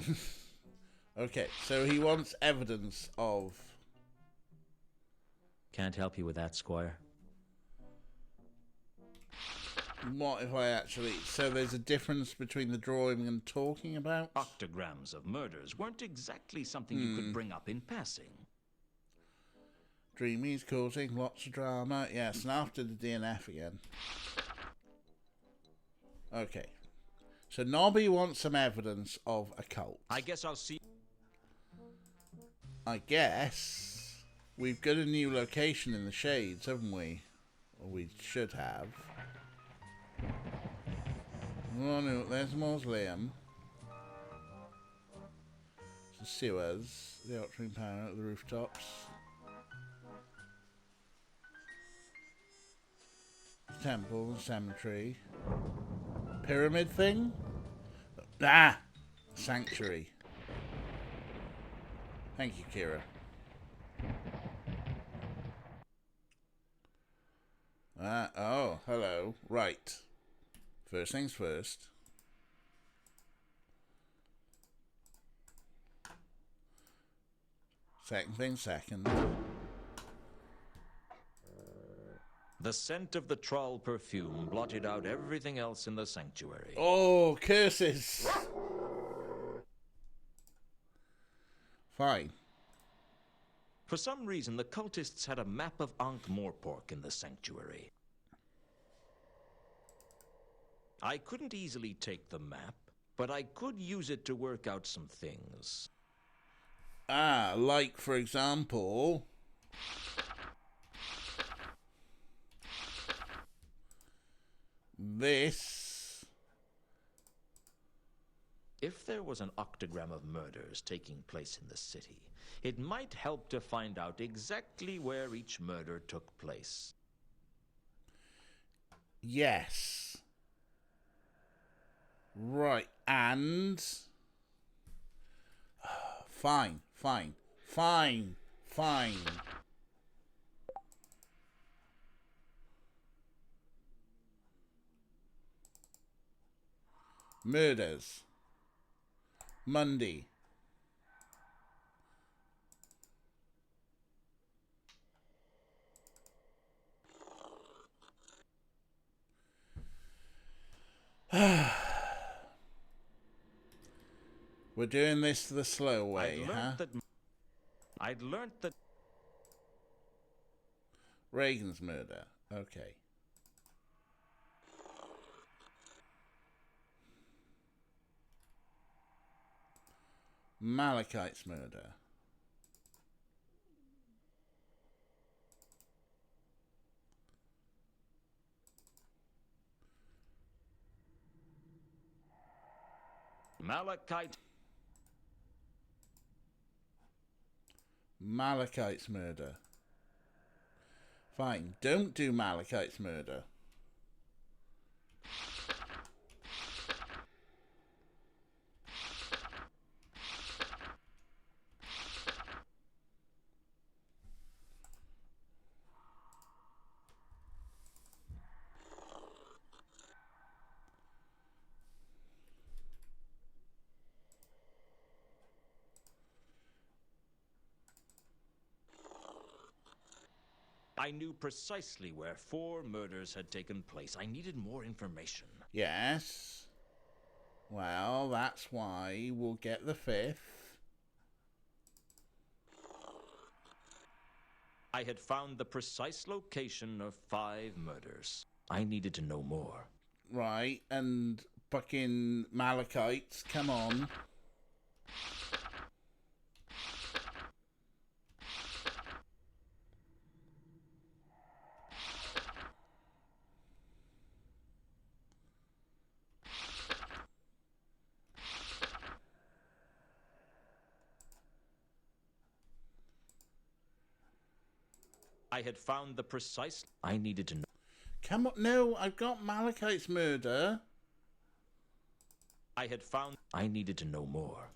so he wants evidence of... Can't help you with that, Squire. What if I actually... So there's a difference between the drawing and talking about? Octograms of murders weren't exactly something you could bring up in passing. Dreamy's causing lots of drama. Yes, and after the DNF again. Okay. So Nobby wants some evidence of a cult. I guess I'll see... I guess... We've got a new location in the Shades, haven't we? Or we should have. Oh no, there's a mausoleum. The sewers. The octane power at the rooftops. The temple, the cemetery. Pyramid thing? Ah! Sanctuary. Thank you, Kira. Oh, hello. Right. First things first. Second thing second. The scent of the troll perfume blotted out everything else in the sanctuary. Oh, curses! Fine. For some reason, the cultists had a map of Ankh-Morpork in the sanctuary. I couldn't easily take the map, but I could use it to work out some things. Ah, like, for example... this... If there was an octagram of murders taking place in the city, it might help to find out exactly where each murder took place. Yes. Right, and... Fine. Murders. Monday. We're doing this the slow way, I'd learned that... Reagan's murder. Okay. Malachite's murder. Malachite's murder. Fine, don't do Malachite's murder. I knew precisely where 4 murders had taken place. I needed more information. Yes. Well, that's why we'll get the 5th. I had found the precise location of 5 murders. I needed to know more. Right, and fucking Malachites, come on. I had found the precise... I needed to know. Come on, no, I've got Malachite's murder. I had found... I needed to know more.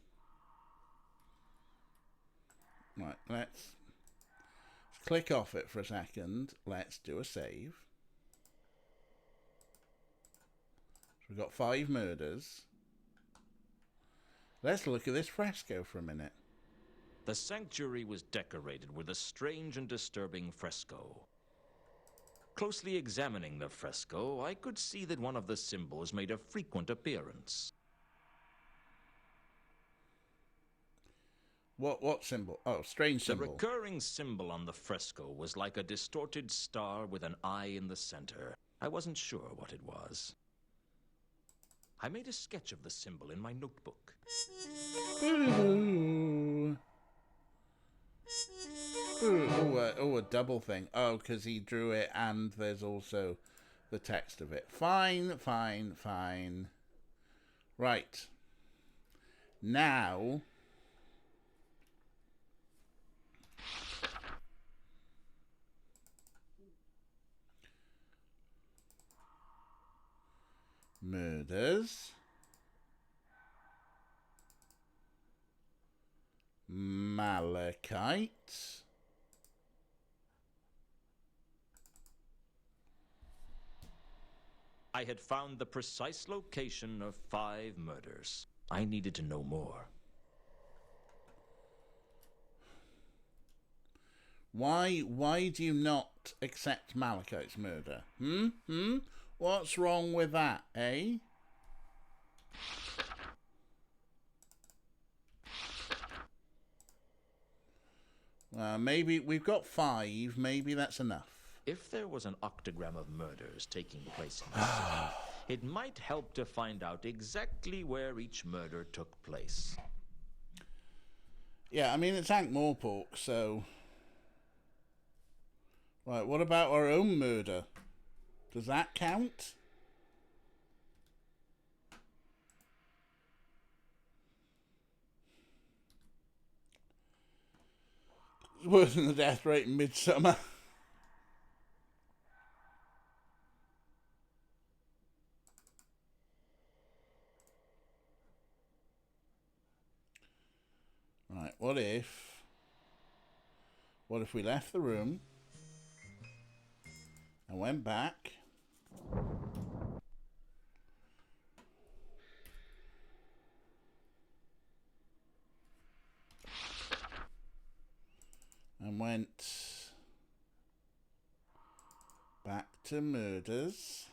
Right, let's click off it for a second. Let's do a save. So we've got 5 murders. Let's look at this fresco for a minute. The sanctuary was decorated with a strange and disturbing fresco. Closely examining the fresco, I could see that one of the symbols made a frequent appearance. What symbol? Oh, strange symbol. The recurring symbol on the fresco was like a distorted star with an eye in the center. I wasn't sure what it was. I made a sketch of the symbol in my notebook. Ooh. A double thing. Oh, because he drew it and there's also the text of it. Fine, fine, fine. Right. Now... murders. Malachite. I had found the precise location of 5 murders. I needed to know more. Why do you not accept Malachite's murder? What's wrong with that, eh? Maybe we've got 5. Maybe that's enough. If there was an octagram of murders taking place in the city, it might help to find out exactly where each murder took place. Yeah, I mean, it's Ankh-Morpork, so... Right, what about our own murder? Does that count? It's worse than the death rate in Midsummer. Right, what if we left the room and went back and went back to murders,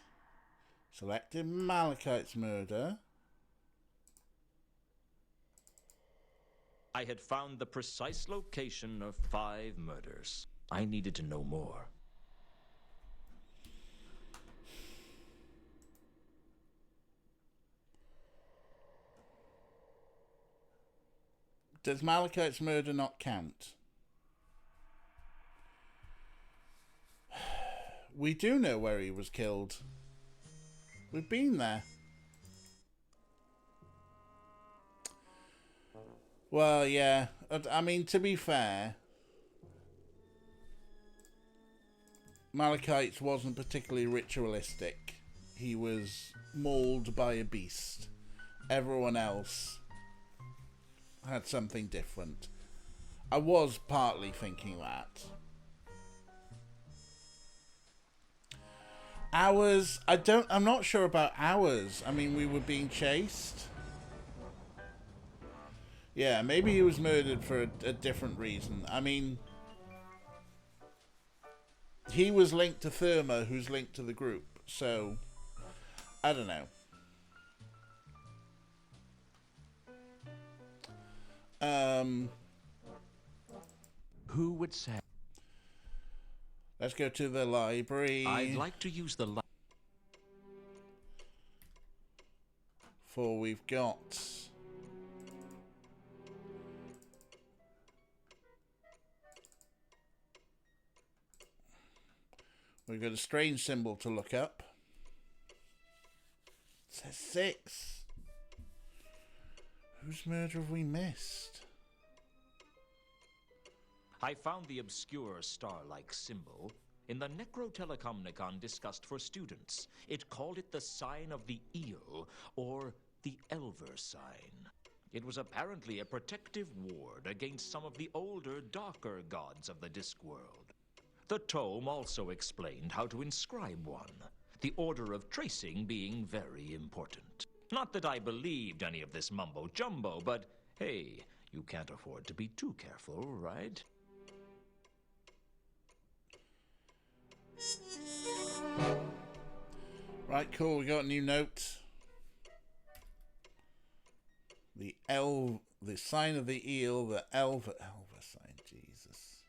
selected Malachite's murder. I had found the precise location of 5 murders. I needed to know more. Does Malachite's murder not count? We do know where he was killed. We've been there. Well, yeah. I mean, to be fair, Malachite's wasn't particularly ritualistic. He was mauled by a beast. Everyone else had something different. I was partly thinking that. Ours, I'm not sure about ours. I mean, we were being chased. Yeah, maybe he was murdered for a different reason. I mean, he was linked to Therma, who's linked to the group. So, I don't know. Who would say? Let's go to the library. I'd like to use the For we've got... We've got a strange symbol to look up. It says 6. Whose murder have we missed? I found the obscure star-like symbol in the Necrotelecomnicon discussed for students. It called it the sign of the eel, or the Elver sign. It was apparently a protective ward against some of the older, darker gods of the Discworld. The tome also explained how to inscribe one, the order of tracing being very important. Not that I believed any of this mumbo-jumbo, but hey, you can't afford to be too careful, right? Right, cool, we got a new note. The sign of the eel, the Elver sign, Jesus.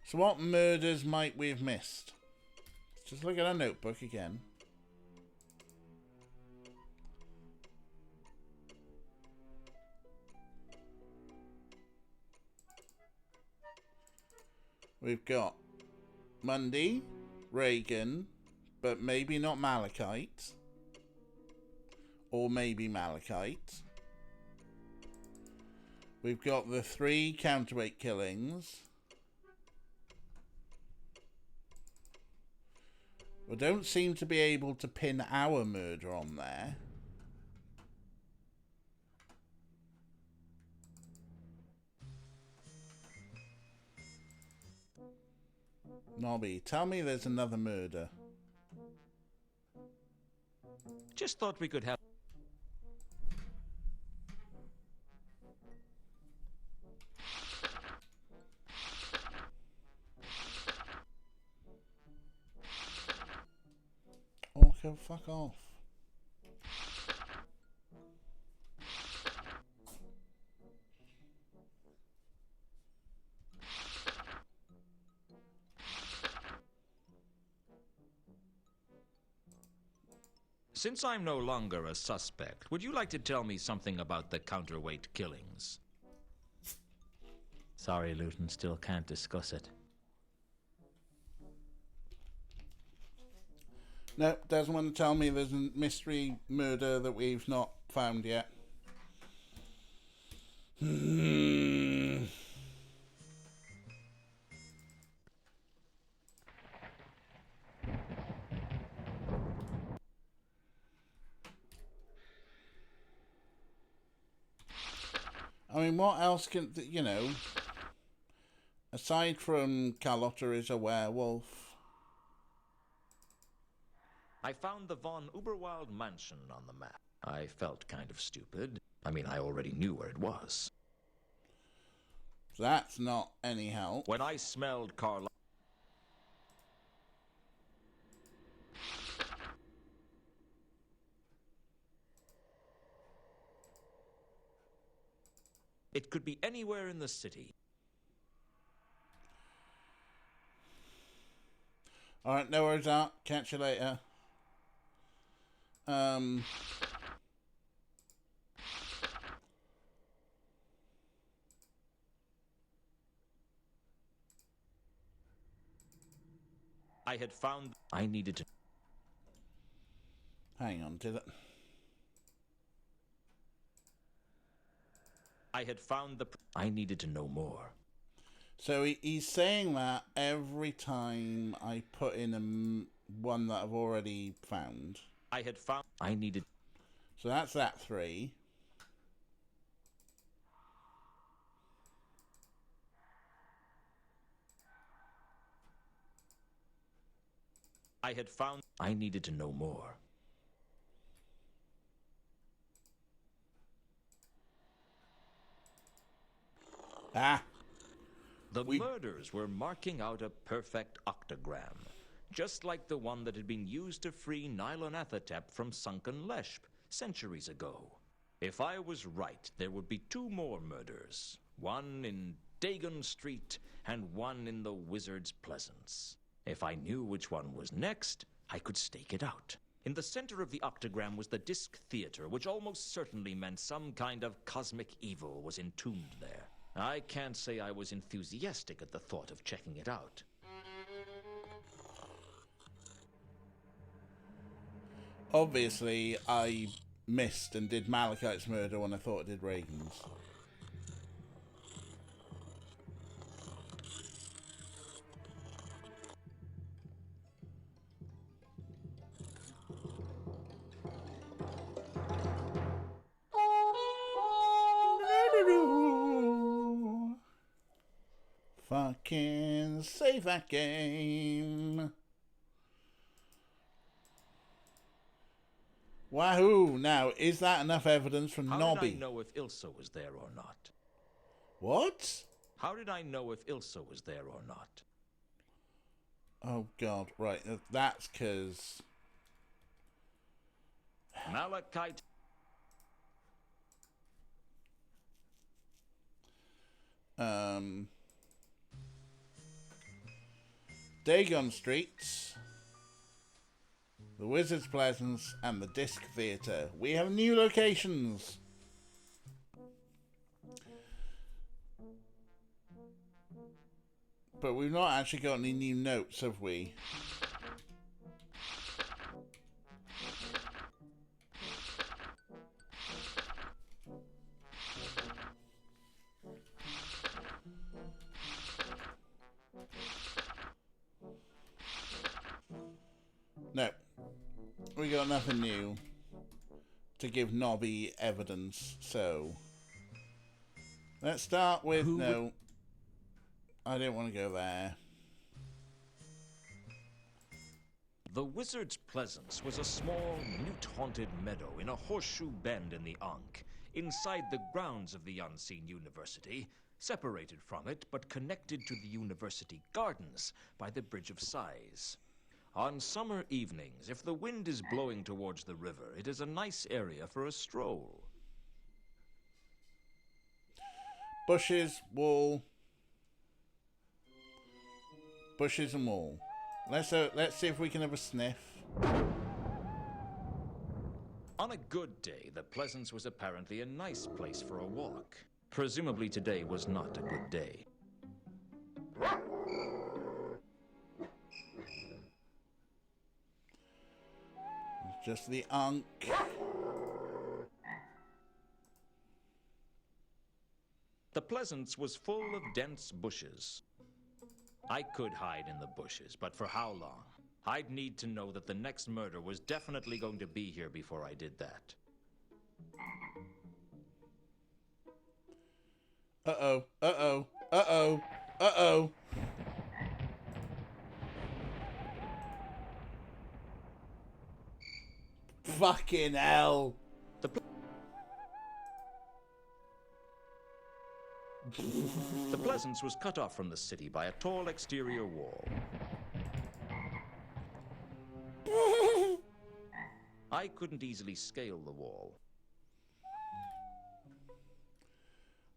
So what murders might we have missed? Let's just look at our notebook again. We've got Mundy, Reagan, but maybe not Malachite. Or maybe Malachite. We've got the 3 counterweight killings. We don't seem to be able to pin our murder on there. Nobby, tell me there's another murder. Just thought we could have... Okay, fuck off. Since I'm no longer a suspect, would you like to tell me something about the counterweight killings? Sorry, Luton, still can't discuss it. Nope, doesn't want to tell me there's a mystery murder that we've not found yet. I mean, what else can, you know, aside from Carlotta is a werewolf. I found the von Uberwald mansion on the map. I felt kind of stupid. I mean, I already knew where it was. That's not any help. When I smelled Carl... It could be anywhere in the city. Alright, no worries, Art. Catch you later. I had found... I needed to... Hang on, did it? I had found the... I needed to know more. So he's saying that every time I put in one that I've already found. I had found... I needed... So that's that 3. I had found... I needed to know more. Ah! The murders were marking out a perfect octagram, just like the one that had been used to free Nylonathotep from sunken Leshp centuries ago. If I was right, there would be 2 more murders, one in Dagon Street and one in the Wizard's Pleasance. If I knew which one was next, I could stake it out. In the center of the octagram was the Disc Theater, which almost certainly meant some kind of cosmic evil was entombed there. I can't say I was enthusiastic at the thought of checking it out. Obviously, I missed and did Malachite's murder when I thought I did Reagan's. Fucking save that game. Wahoo! Now, is that enough evidence from How Nobby? did I know if Ilsa was there or not? What? How did I know if Ilsa was there or not? Oh god, right. That's because... Malachite... Dagon Street, the Wizard's Pleasance, and the Disc Theatre. We have new locations. But we've not actually got any new notes, have we? No. We got nothing new to give Nobby evidence, so... Let's start with... No. I didn't want to go there. The Wizard's Pleasance was a small, newt-haunted meadow in a horseshoe bend in the Ankh, inside the grounds of the Unseen University, separated from it but connected to the university gardens by the Bridge of Sighs. On summer evenings, if the wind is blowing towards the river, it is a nice area for a stroll. Bushes, wall. Bushes and wall. Let's see if we can have a sniff. On a good day, the Pleasance was apparently a nice place for a walk. Presumably today was not a good day. It's just the Ankh. The Pleasance was full of dense bushes. I could hide in the bushes, but for how long? I'd need to know that the next murder was definitely going to be here before I did that. Uh-oh, uh-oh, uh-oh, uh-oh. Fucking hell. The Pleasance was cut off from the city by a tall exterior wall. I couldn't easily scale the wall.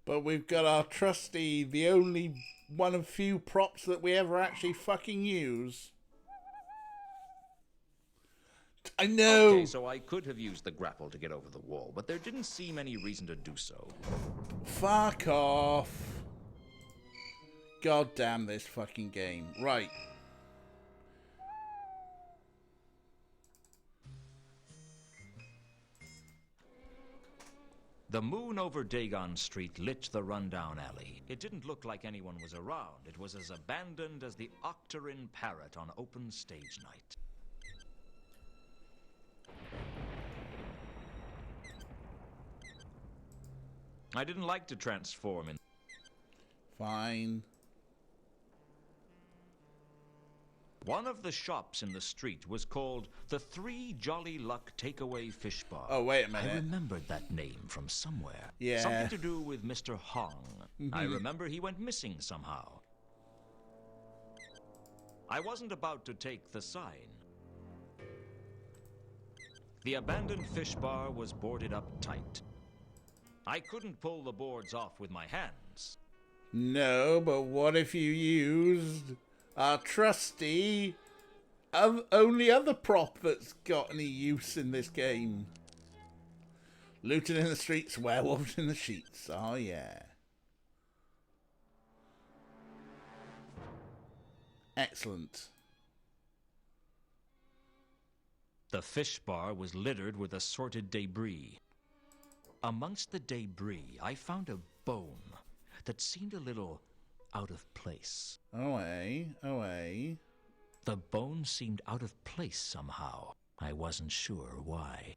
But we've got our trusty, the only one of few props that we ever actually fucking use. I know! Okay, so I could have used the grapple to get over the wall, but there didn't seem any reason to do so. Fuck off. God damn this fucking game. Right. The moon over Dagon Street lit the rundown alley. It didn't look like anyone was around. It was as abandoned as the Octarine Parrot on open stage night. I didn't like to transform in... Fine. One of the shops in the street was called the Three Jolly Luck Takeaway Fish Bar. Oh, wait a minute. I remembered that name from somewhere. Yeah. Something to do with Mr. Hong. I remember he went missing somehow. I wasn't about to take the sign. The abandoned fish bar was boarded up tight. I couldn't pull the boards off with my hands. No, but what if you used our trusty only other prop that's got any use in this game? Looting in the streets, werewolves in the sheets. Oh yeah. Excellent. The fish bar was littered with assorted debris. Amongst the debris, I found a bone that seemed a little out of place. Oh, The bone seemed out of place somehow. I wasn't sure why.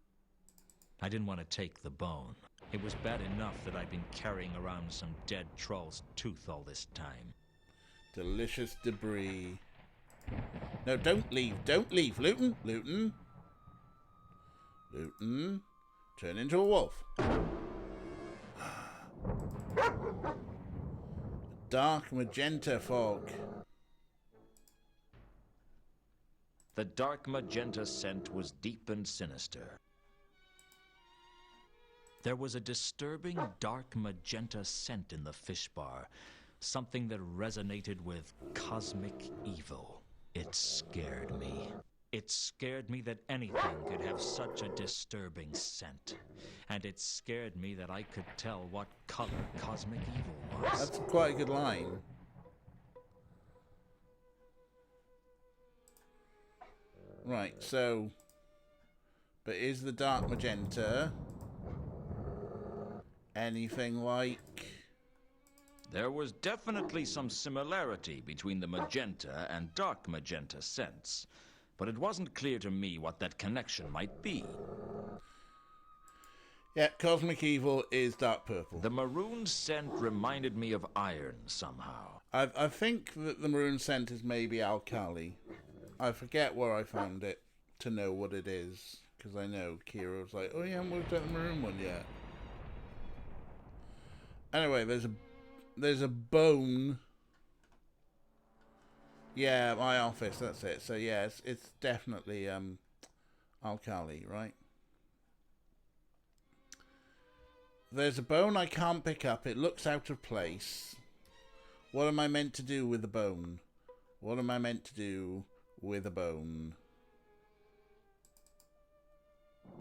I didn't want to take the bone. It was bad enough that I'd been carrying around some dead troll's tooth all this time. Delicious debris. No, don't leave. Don't leave. Luton. Luton. Luton. Turn into a wolf. Dark magenta fog. The dark magenta scent was deep and sinister. There was a disturbing dark magenta scent in the fish bar, something that resonated with cosmic evil. It scared me. It scared me that anything could have such a disturbing scent. And it scared me that I could tell what color cosmic evil was. That's quite a good line. Right, so... But is the dark magenta anything like... There was definitely some similarity between the magenta and dark magenta scents, but it wasn't clear to me what that connection might be. Yeah, cosmic evil is dark purple. The maroon scent reminded me of iron somehow. I think that the maroon scent is maybe alkali. I forget where I found it to know what it is, because I know Kira was like, oh, you haven't worked out the maroon one yet. Anyway, there's a bone. Yeah, my office, that's it. So yeah, it's definitely alkali, right? There's a bone I can't pick up. It looks out of place. What am I meant to do with the bone? What am I meant to do with a bone?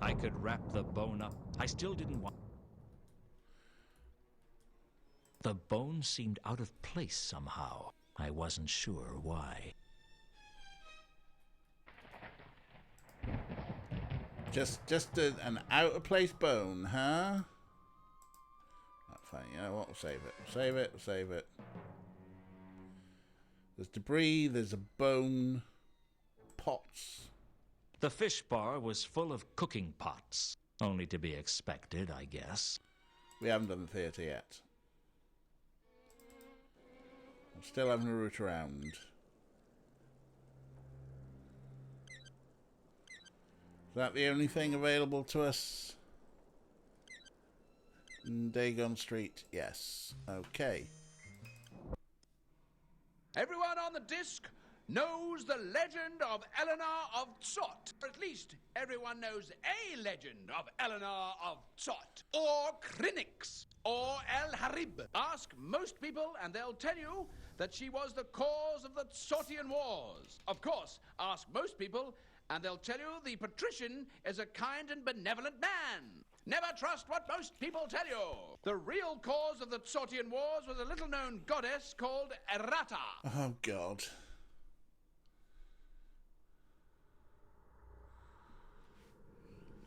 I could wrap the bone up. I still didn't want... The bone seemed out of place somehow. I wasn't sure why. Just an out of place bone, huh? Fine, you know what? We'll save it. We'll save it. There's debris. There's a bone. Pots. The fish bar was full of cooking pots. Only to be expected, I guess. We haven't done the theatre yet. I'm still having a route around. Is that the only thing available to us? Dagon Street, yes. Okay. Everyone on the disc knows the legend of Eleanor of Tsot. Or at least everyone knows a legend of Eleanor of Tsot. Or Krinix. Or El Harib. Ask most people and they'll tell you that she was the cause of the Tsotian Wars. Of course, ask most people and they'll tell you the patrician is a kind and benevolent man. Never trust what most people tell you. The real cause of the Tsotian Wars was a little-known goddess called Errata. Oh, God. Is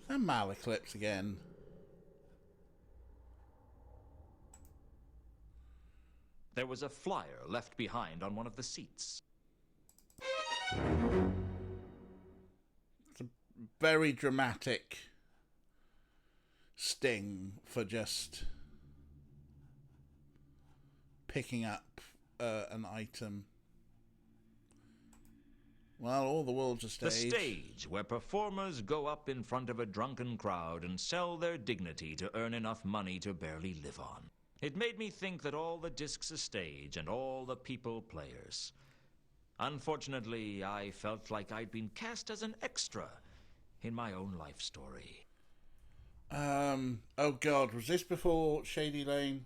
that Malaclips again? There was a flyer left behind on one of the seats. It's a very dramatic sting for just picking up an item. Well, all the world's a stage. The stage, where performers go up in front of a drunken crowd and sell their dignity to earn enough money to barely live on. It made me think that all the discs a stage and all the people players. Unfortunately, I felt like I'd been cast as an extra in my own life story. Oh God, was this before Shady Lane?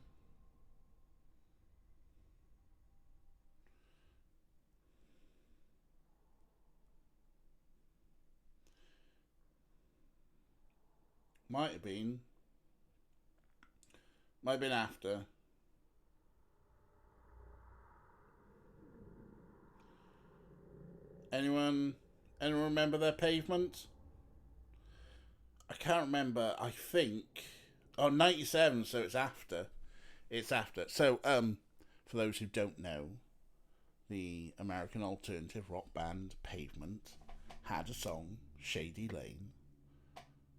Might have been. Might have been after. Anyone remember their Pavement? I can't remember. I think 97, so it's after. It's after. So for those who don't know, the American alternative rock band Pavement had a song, Shady Lane,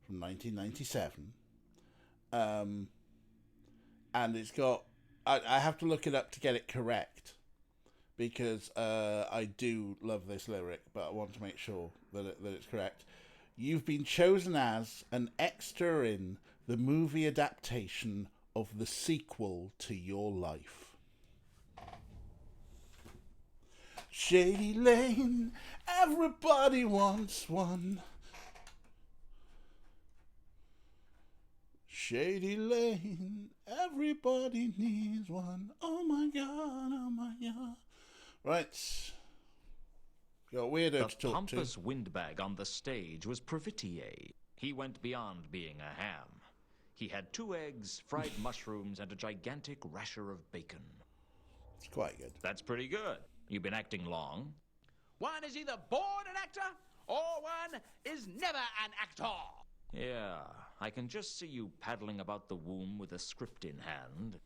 from 1997. And it's got... I have to look it up to get it correct, because I do love this lyric, but I want to make sure that it's correct. You've been chosen as an extra in the movie adaptation of the sequel to your life. Shady Lane, everybody wants one. Shady Lane, everybody needs one. Oh my God, oh my God. Right. Got a weirdo to talk to. The pompous windbag on the stage was Previtier. He went beyond being a ham. He had 2 eggs, fried mushrooms, and a gigantic rasher of bacon. It's quite good. That's pretty good. You've been acting long. One is either born an actor, or one is never an actor. Yeah, I can just see you paddling about the womb with a script in hand.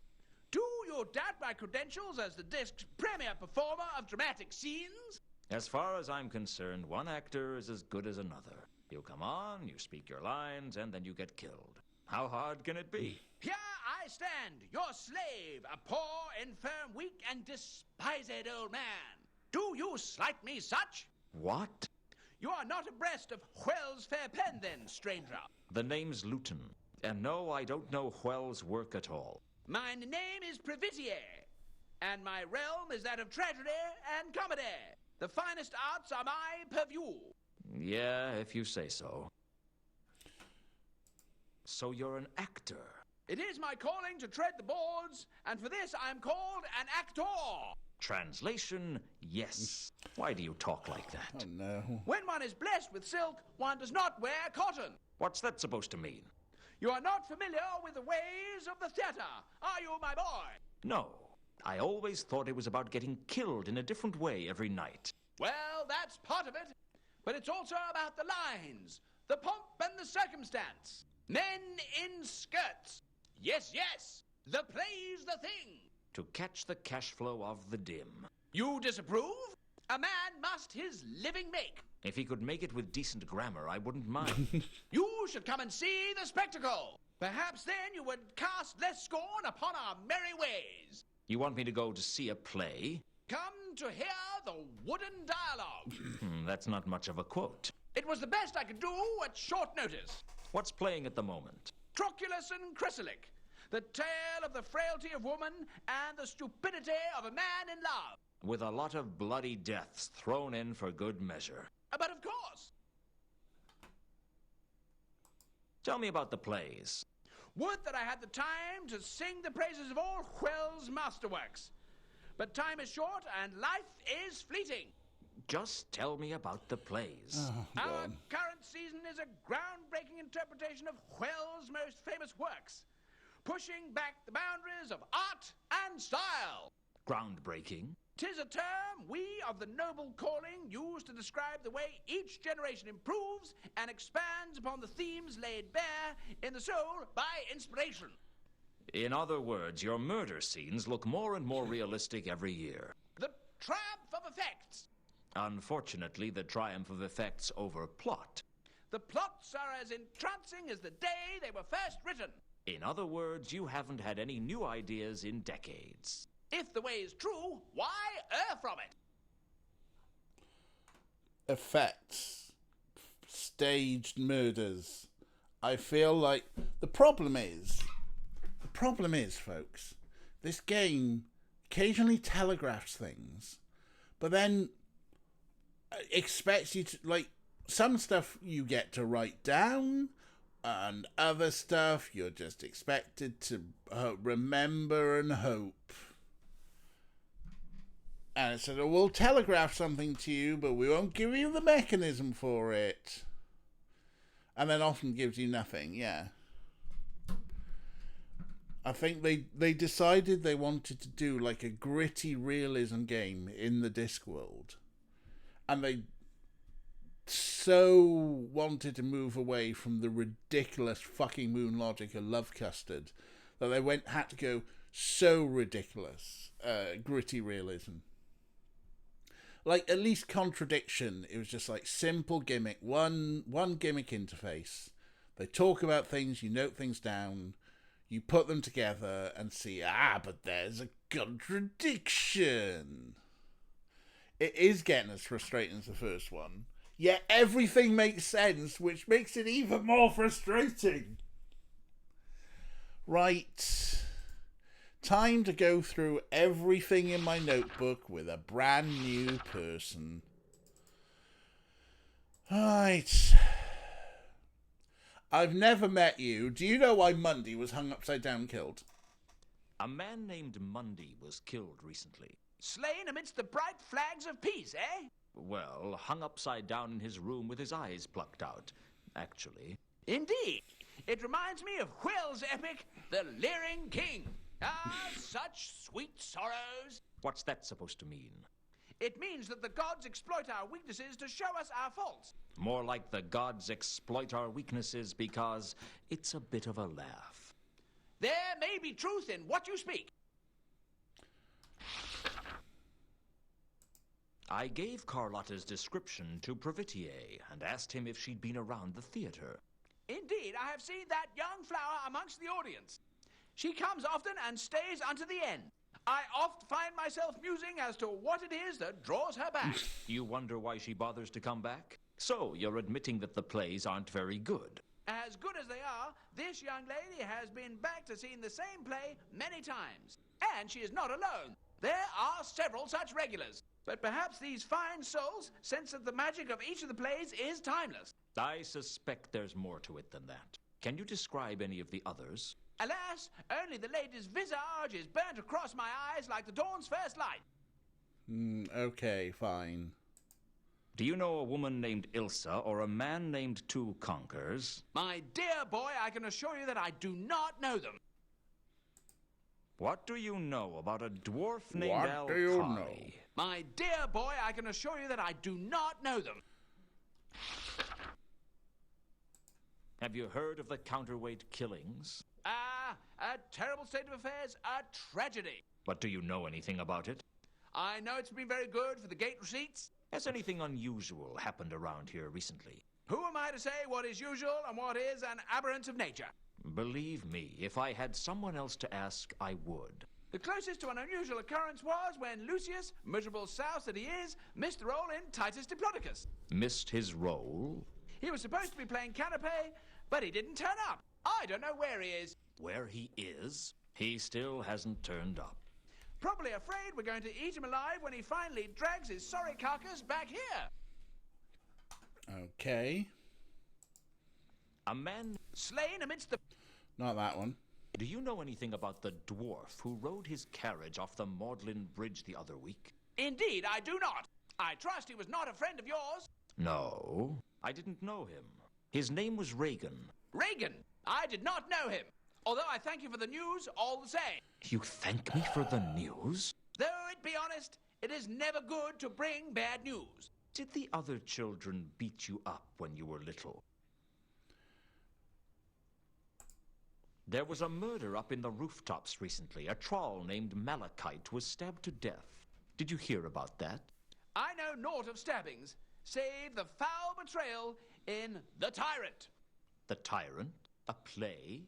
Do you doubt my credentials as the disc's premier performer of dramatic scenes? As far as I'm concerned, one actor is as good as another. You come on, you speak your lines, and then you get killed. How hard can it be? Here I stand, your slave, a poor, infirm, weak, and despised old man. Do you slight me such? What? You are not abreast of Whell's fair pen, then, stranger. The name's Luton. And no, I don't know Whell's work at all. My name is Previtier, and my realm is that of tragedy and comedy. The finest arts are my purview. Yeah, if you say so. So you're an actor? It is my calling to tread the boards, and for this I am called an actor. Translation, yes. Why do you talk like that? Oh, no. When one is blessed with silk, one does not wear cotton. What's that supposed to mean? You are not familiar with the ways of the theater, are you, my boy? No. I always thought it was about getting killed in a different way every night. Well, that's part of it. But it's also about the lines, the pomp and the circumstance. Men in skirts. Yes, yes. The play's the thing. To catch the cash flow of the dim. You disapprove? A man must his living make. If he could make it with decent grammar, I wouldn't mind. You should come and see the spectacle. Perhaps then you would cast less scorn upon our merry ways. You want me to go to see a play? Come to hear the wooden dialogue. That's not much of a quote. It was the best I could do at short notice. What's playing at the moment? Troculus and Chrysalic. The tale of the frailty of woman and the stupidity of a man in love. With a lot of bloody deaths thrown in for good measure. But of course. Tell me about the plays. Would that I had the time to sing the praises of all Whell's masterworks. But time is short and life is fleeting. Just tell me about the plays. Our current season is a groundbreaking interpretation of Whell's most famous works, pushing back the boundaries of art and style. Groundbreaking? 'Tis a term we of the noble calling use to describe the way each generation improves and expands upon the themes laid bare in the soul by inspiration. In other words, your murder scenes look more and more realistic every year. The triumph of effects. Unfortunately, the triumph of effects over plot. The plots are as entrancing as the day they were first written. In other words, you haven't had any new ideas in decades. If the way is true, why err from it? Effects. Staged murders. I feel like the problem is, folks, this game occasionally telegraphs things, but then expects you to, like, some stuff you get to write down, and other stuff you're just expected to remember and hope. And it said, oh, we'll telegraph something to you, but we won't give you the mechanism for it. And then often gives you nothing, yeah. I think they decided they wanted to do like a gritty realism game in the Discworld. And they so wanted to move away from the ridiculous fucking moon logic of Love Custard that they had to go so ridiculous, gritty realism. Like, at least Contradiction, it was just like simple gimmick, one gimmick interface. They talk about things, you note things down, you put them together and see, but there's a contradiction. It is getting as frustrating as the first one, yet everything makes sense, which makes it even more frustrating. Right. Time to go through everything in my notebook with a brand new person. Right. I've never met you. Do you know why Mundy was hung upside down and killed? A man named Mundy was killed recently. Slain amidst the bright flags of peace, eh? Well, hung upside down in his room with his eyes plucked out, actually. Indeed. It reminds me of Will's epic, The Leering King. Ah, such sweet sorrows. What's that supposed to mean? It means that the gods exploit our weaknesses to show us our faults. More like the gods exploit our weaknesses because it's a bit of a laugh. There may be truth in what you speak. I gave Carlotta's description to Previtier and asked him if she'd been around the theater. Indeed, I have seen that young flower amongst the audience. She comes often and stays unto the end. I oft find myself musing as to what it is that draws her back. You wonder why she bothers to come back? So, you're admitting that the plays aren't very good. As good as they are, this young lady has been back to see the same play many times. And she is not alone. There are several such regulars. But perhaps these fine souls sense that the magic of each of the plays is timeless. I suspect there's more to it than that. Can you describe any of the others? Alas, only the lady's visage is burnt across my eyes like the dawn's first light. Okay, fine. Do you know a woman named Ilsa or a man named Two Conkers? My dear boy, I can assure you that I do not know them. What do you know about a dwarf named Al? What do you know? My dear boy, I can assure you that I do not know them. Have you heard of the counterweight killings? A terrible state of affairs, a tragedy. But do you know anything about it? I know it's been very good for the gate receipts. Has anything unusual happened around here recently? Who am I to say what is usual and what is an aberrance of nature? Believe me, if I had someone else to ask, I would. The closest to an unusual occurrence was when Lucius, miserable souse that he is, missed the role in Titus Diplodocus. Missed his role? He was supposed to be playing Canapé, but he didn't turn up. I don't know where he is. Where he is? He still hasn't turned up. Probably afraid we're going to eat him alive when he finally drags his sorry carcass back here. Okay. A man slain amidst the... Not that one. Do you know anything about the dwarf who rode his carriage off the Magdalen Bridge the other week? Indeed, I do not. I trust he was not a friend of yours. No, I didn't know him. His name was Reagan. Reagan? I did not know him. Although I thank you for the news all the same. You thank me for the news? Though, it be honest, it is never good to bring bad news. Did the other children beat you up when you were little? There was a murder up in the rooftops recently. A troll named Malachite was stabbed to death. Did you hear about that? I know naught of stabbings, save the foul betrayal in The Tyrant. The Tyrant? A play?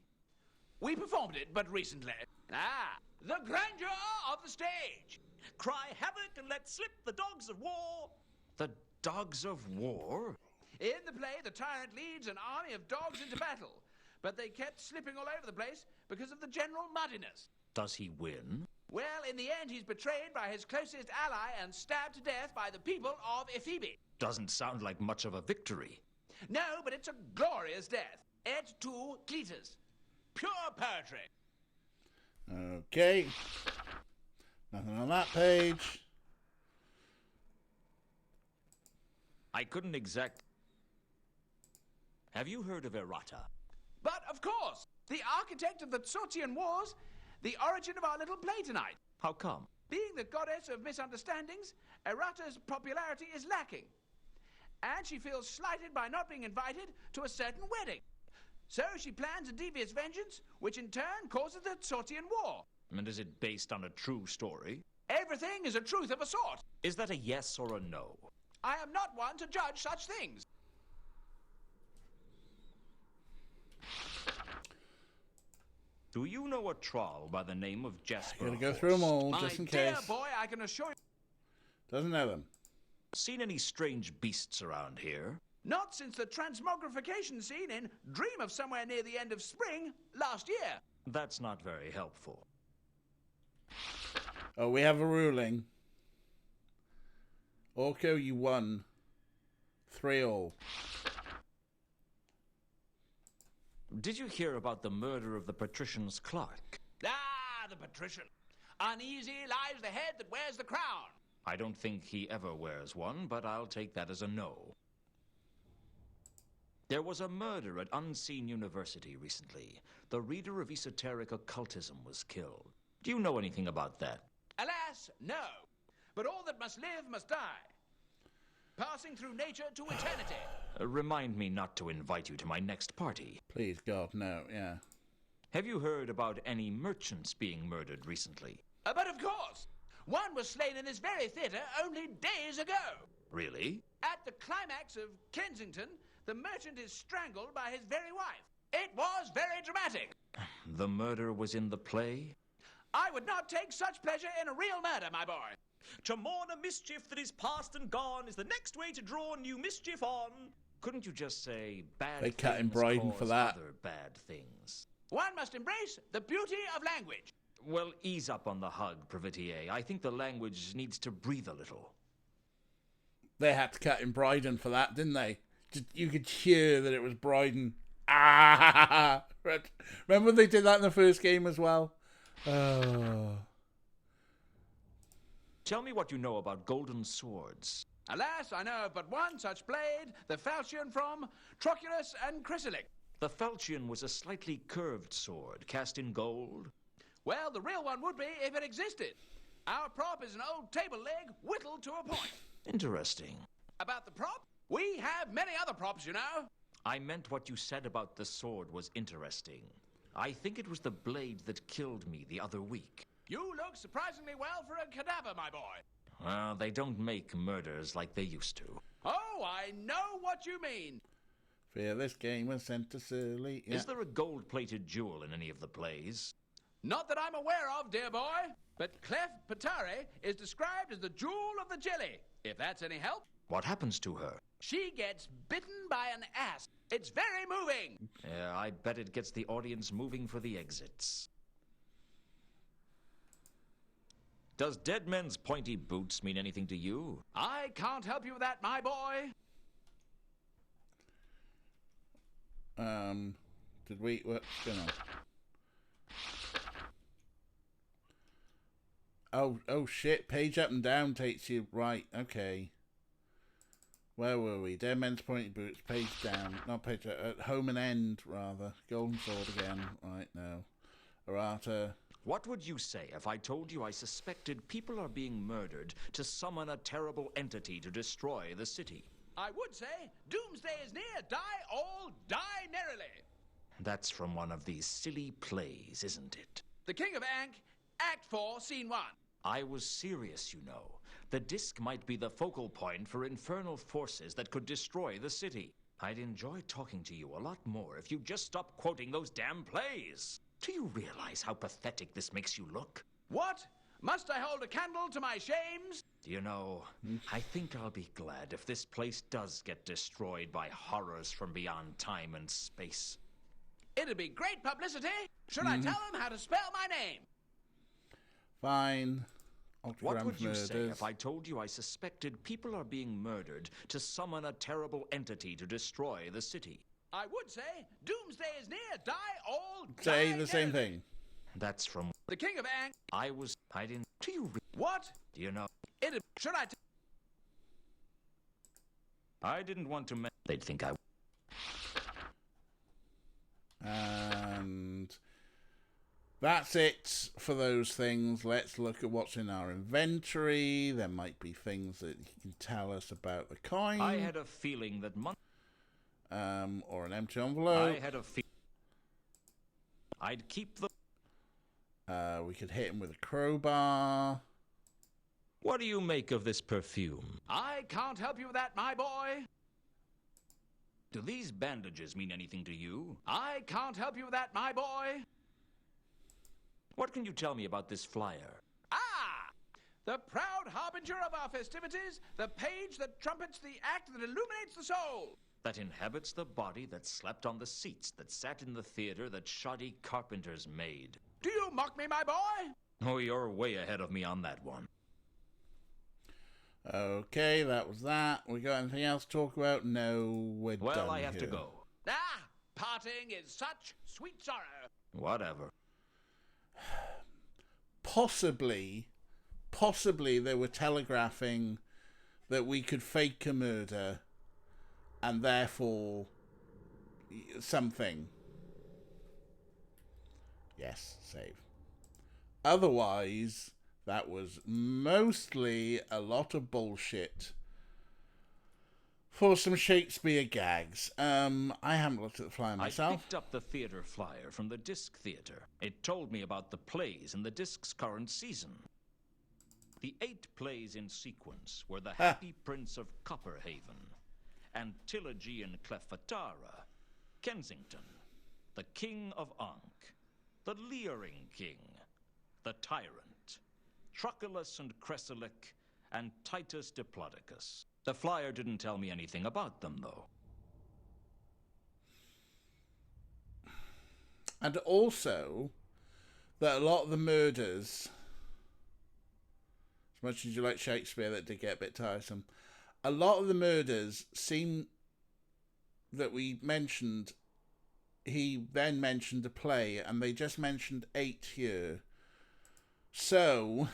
We performed it but recently. Ah, the grandeur of the stage. Cry havoc and let slip the dogs of war. The dogs of war? In the play, the tyrant leads an army of dogs into battle, but they kept slipping all over the place because of the general muddiness. Does he win? Well, in the end, he's betrayed by his closest ally and stabbed to death by the people of Ephebi. Doesn't sound like much of a victory. No, but it's a glorious death. Et tu, Cletus. Pure poetry. Okay. Nothing on that page. I couldn't exact... Have you heard of errata? But, of course, the architect of the Tsortian Wars, the origin of our little play tonight. How come? Being the goddess of misunderstandings, Errata's popularity is lacking. And she feels slighted by not being invited to a certain wedding. So she plans a devious vengeance, which in turn causes the Tsortian War. And is it based on a true story? Everything is a truth of a sort. Is that a yes or a no? I am not one to judge such things. Do you know a troll by the name of Jasper? Gotta go through them all, just in case. My dear boy, I can assure you... Doesn't know them. Seen any strange beasts around here? Not since the transmogrification scene in Dream of Somewhere Near the End of Spring last year. That's not very helpful. Oh, we have a ruling. Orko, you won. 3-all. Did you hear about the murder of the patrician's clerk? Ah, the patrician. Uneasy lies the head that wears the crown. I don't think he ever wears one, but I'll take that as a no. There was a murder at Unseen University recently. The reader of esoteric occultism was killed. Do you know anything about that? Alas, no. But all that must live must die. Passing through nature to eternity. Remind me not to invite you to my next party. Please, God, no, yeah. Have you heard about any merchants being murdered recently? But of course. One was slain in this very theatre only days ago. Really? At the climax of Kensington, the merchant is strangled by his very wife. It was very dramatic. The murder was in the play? I would not take such pleasure in a real murder, my boy. To mourn a mischief that is past and gone is the next way to draw new mischief on. Couldn't you just say bad They things cut him Bryden cause for that. other bad things? One must embrace the beauty of language. Well, ease up on the hug, Privetier. I think the language needs to breathe a little. They had to cut him Bryden for that, didn't they? You could hear that it was Bryden. Ah! Remember when they did that in the first game as well? Oh. Tell me what you know about golden swords. Alas, I know of but one such blade, the falchion from Troculus and Chrysalic. The falchion was a slightly curved sword, cast in gold. Well, the real one would be if it existed. Our prop is an old table leg whittled to a point. Interesting. About the prop? We have many other props, you know. I meant what you said about the sword was interesting. I think it was the blade that killed me the other week. You look surprisingly well for a cadaver, my boy. Well, they don't make murders like they used to. Oh, I know what you mean. Fear this game was sent to Surly. Yeah. Is there a gold-plated jewel in any of the plays? Not that I'm aware of, dear boy. But Clef Patare is described as the jewel of the jelly, if that's any help. What happens to her? She gets bitten by an ass. It's very moving. Yeah, I bet it gets the audience moving for the exits. Does dead men's pointy boots mean anything to you? I can't help you with that, my boy. Did we... What's going on? Oh shit. Page up and down takes you... Right, okay. Where were we? Dead men's pointy boots, page down. Not page up. Home and end, rather. Golden sword again. Right, no. Errata. What would you say if I told you I suspected people are being murdered to summon a terrible entity to destroy the city? I would say, doomsday is near. Die all, die merrily. That's from one of these silly plays, isn't it? The King of Ankh, Act 4, Scene 1. I was serious, you know. The disc might be the focal point for infernal forces that could destroy the city. I'd enjoy talking to you a lot more if you'd just stop quoting those damn plays. Do you realize how pathetic this makes you look? What? Must I hold a candle to my shames? You know, I think I'll be glad if this place does get destroyed by horrors from beyond time and space. It'd be great publicity. Should I tell them how to spell my name? Fine. What would you murders. say if I told you I suspected people are being murdered to summon a terrible entity to destroy the city? I would say, doomsday is near, die all. Say die the same daily. thing. That's from The King of Ankh. I didn't. Do you What? do you know? Should I I didn't want to they'd think I And that's it for those things. Let's look at what's in our inventory. There might be things that you can tell us about the coin. I had a feeling that or an empty envelope. I had a feeling I'd keep the We could hit him with a crowbar. What do you make of this perfume? I can't help you with that, my boy. Do these bandages mean anything to you? I can't help you with that, my boy. What can you tell me about this flyer? Ah! The proud harbinger of our festivities, the page that trumpets the act that illuminates the soul. That inhabits the body that slept on the seats that sat in the theater that shoddy carpenters made. Do you mock me, my boy? Oh, you're way ahead of me on that one. Okay, that was that. We got anything else to talk about? No, we're done. Well, I have to here. go. Ah! Parting is such sweet sorrow. Whatever. Possibly they were telegraphing that we could fake a murder and therefore something. Yes, save. Otherwise, that was mostly a lot of bullshit for some Shakespeare gags. I haven't looked at the flyer I myself. picked up the theater flyer from the Disc Theater. It told me about the plays in the Disc's current season. The 8 plays in sequence were The Happy Prince of Copperhaven, Antilogy and Cleopatra, Kensington, The King of Ankh, The Leering King, The Tyrant, Truculus and Cressylic, and Titus Diplodocus. The flyer didn't tell me anything about them, though. And also, that a lot of the murders, as much as you like Shakespeare, that did get a bit tiresome, a lot of the murders seem that we mentioned, he then mentioned a play, and they just mentioned 8 here. So,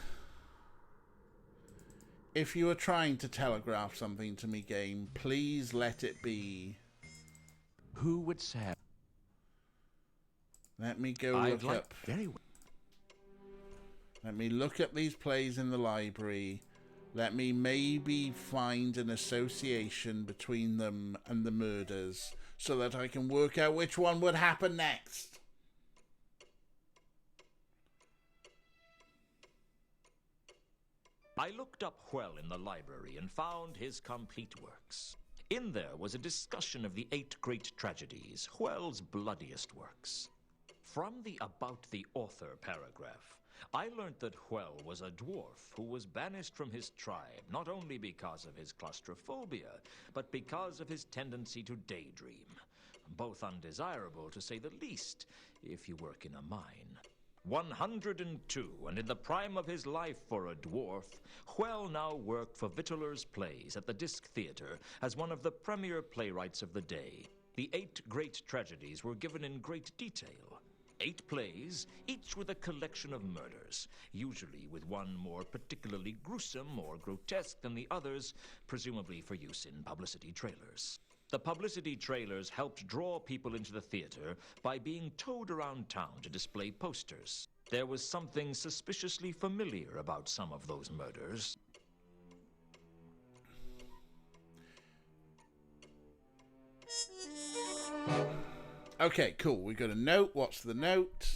if you are trying to telegraph something to me, game, please let it be. Who would say? Let me go I'd look like up. very well. Let me look up these plays in the library. Let me maybe find an association between them and the murders so that I can work out which one would happen next. I looked up Hwell in the library and found his complete works. In there was a discussion of the 8 great tragedies, Hwell's bloodiest works. From the About the Author paragraph, I learned that Hwell was a dwarf who was banished from his tribe not only because of his claustrophobia, but because of his tendency to daydream. Both undesirable, to say the least, if you work in a mine. 102, and in the prime of his life for a dwarf, Hwell now worked for Vittler's Plays at the Disc Theater as one of the premier playwrights of the day. The 8 great tragedies were given in great detail. 8 plays, each with a collection of murders, usually with one more particularly gruesome or grotesque than the others, presumably for use in publicity trailers. The publicity trailers helped draw people into the theater by being towed around town to display posters. There was something suspiciously familiar about some of those murders. Okay, cool. We got a note. What's the note?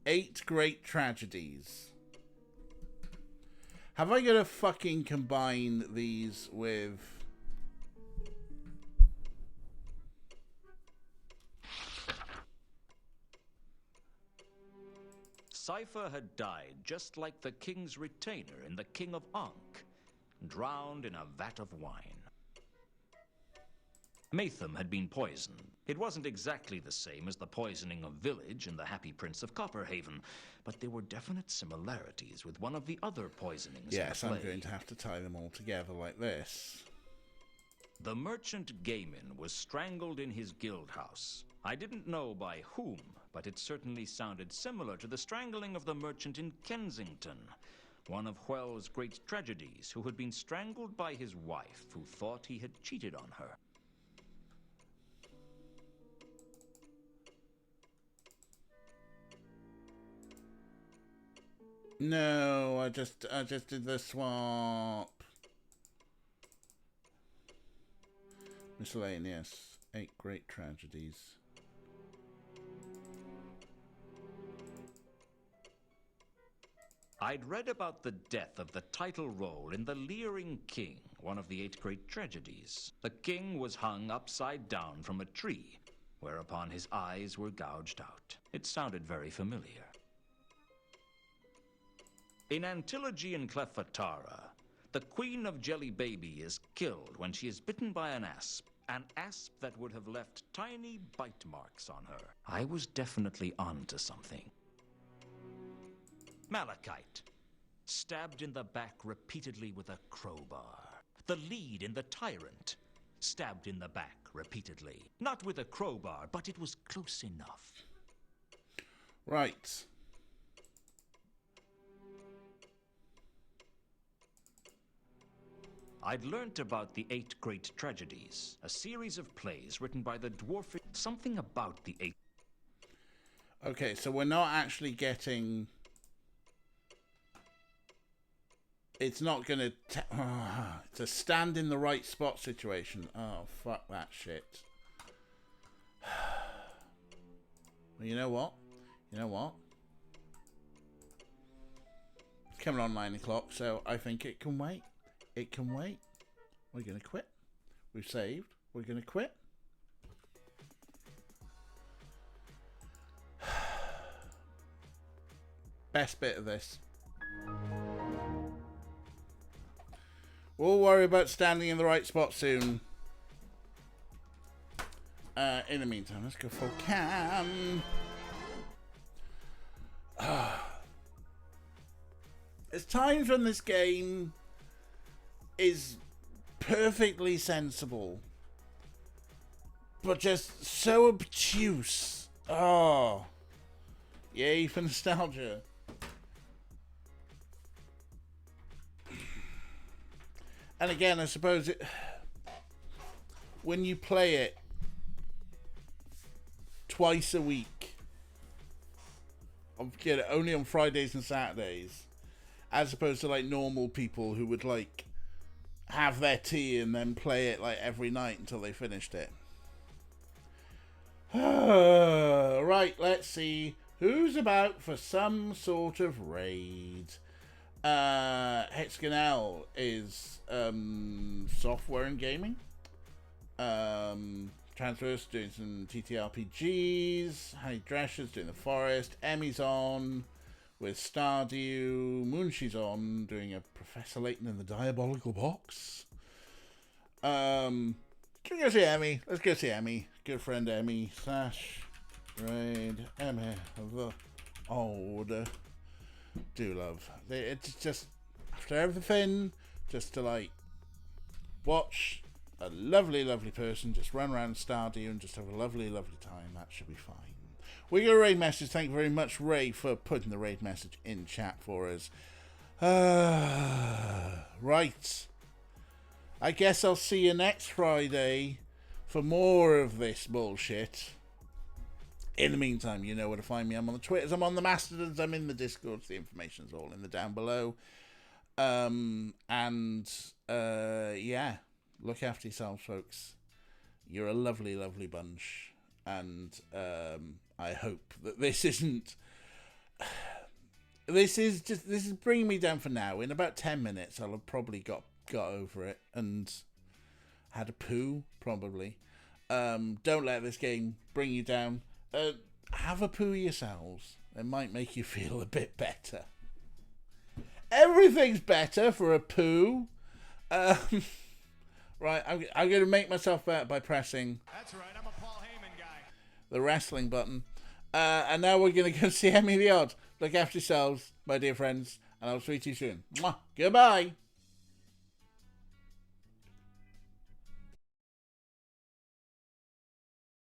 8 great tragedies. Have I got to fucking combine these with... Cypher had died just like the king's retainer in The King of Ankh, drowned in a vat of wine. Matham had been poisoned. It wasn't exactly the same as the poisoning of Village and the Happy Prince of Copperhaven, but there were definite similarities with one of the other poisonings. Yes, in the I'm play. going to have to tie them all together like this. The merchant Gaiman was strangled in his guild house. I didn't know by whom, but it certainly sounded similar to the strangling of the merchant in Kensington, one of Hwell's great tragedies, who had been strangled by his wife, who thought he had cheated on her. No, I just did the swap. Miscellaneous. 8 great tragedies. I'd read about the death of the title role in The Leering King, one of the 8 great tragedies. The king was hung upside down from a tree, whereupon his eyes were gouged out. It sounded very familiar. In Antilogy and Cleopatra, the Queen of Jelly Baby is killed when she is bitten by an asp that would have left tiny bite marks on her. I was definitely onto something. Malachite, stabbed in the back repeatedly with a crowbar. The lead in The Tyrant, stabbed in the back repeatedly. Not with a crowbar, but it was close enough. Right. I'd learnt about the 8 great tragedies, a series of plays written by the dwarf... Something about the 8... Okay, so we're not actually getting... It's not going to... It's a stand in the right spot situation. Oh, fuck that shit. Well, you know what? You know what? It's coming on 9 o'clock, so I think it can wait. It can wait. We're going to quit. We've saved. We're going to quit. Best bit of this. We'll worry about standing in the right spot soon. In the meantime, let's go full cam. There's times when this game is perfectly sensible, but just so obtuse. Oh, yay for nostalgia. And again, I suppose it, when you play it twice a week, only on Fridays and Saturdays, as opposed to like normal people who would like have their tea and then play it like every night until they finished it. Right, let's see who's about for some sort of raid. Hexgonel is software and gaming. Transverse doing some TTRPGs. Honey Drescher's doing the Forest. Emmy's on with Stardew. Moonshi's on doing a Professor Layton in the Diabolical Box. Can we go see Emmy? Let's go see Emmy. Good friend Emmy. Raid Emmy the old. Do love. It's just after everything, just to like watch a lovely, lovely person just run around Stardew and just have a lovely, lovely time. That should be fine. We got a raid message. Thank you very much, Ray, for putting the raid message in chat for us. Right. I guess I'll see you next Friday for more of this bullshit. In the meantime, you know where to find me. I'm on the Twitters, I'm on the Mastodons, I'm in the Discords. The information's all in the down below. Yeah. look after yourselves, folks. You're a lovely, lovely bunch. And I hope that this isn't... This is bringing me down for now. In about 10 minutes, I'll have probably got over it and had a poo, probably. Don't let this game bring you down. Have a poo yourselves. It might make you feel a bit better. Everything's better for a poo. Right, I'm going to make myself better by pressing... That's right, I'm a Paul Heyman guy. ...the wrestling button. And now we're going to go see Emmy the Odd. Look after yourselves, my dear friends, and I'll speak to you soon. Mwah. Goodbye.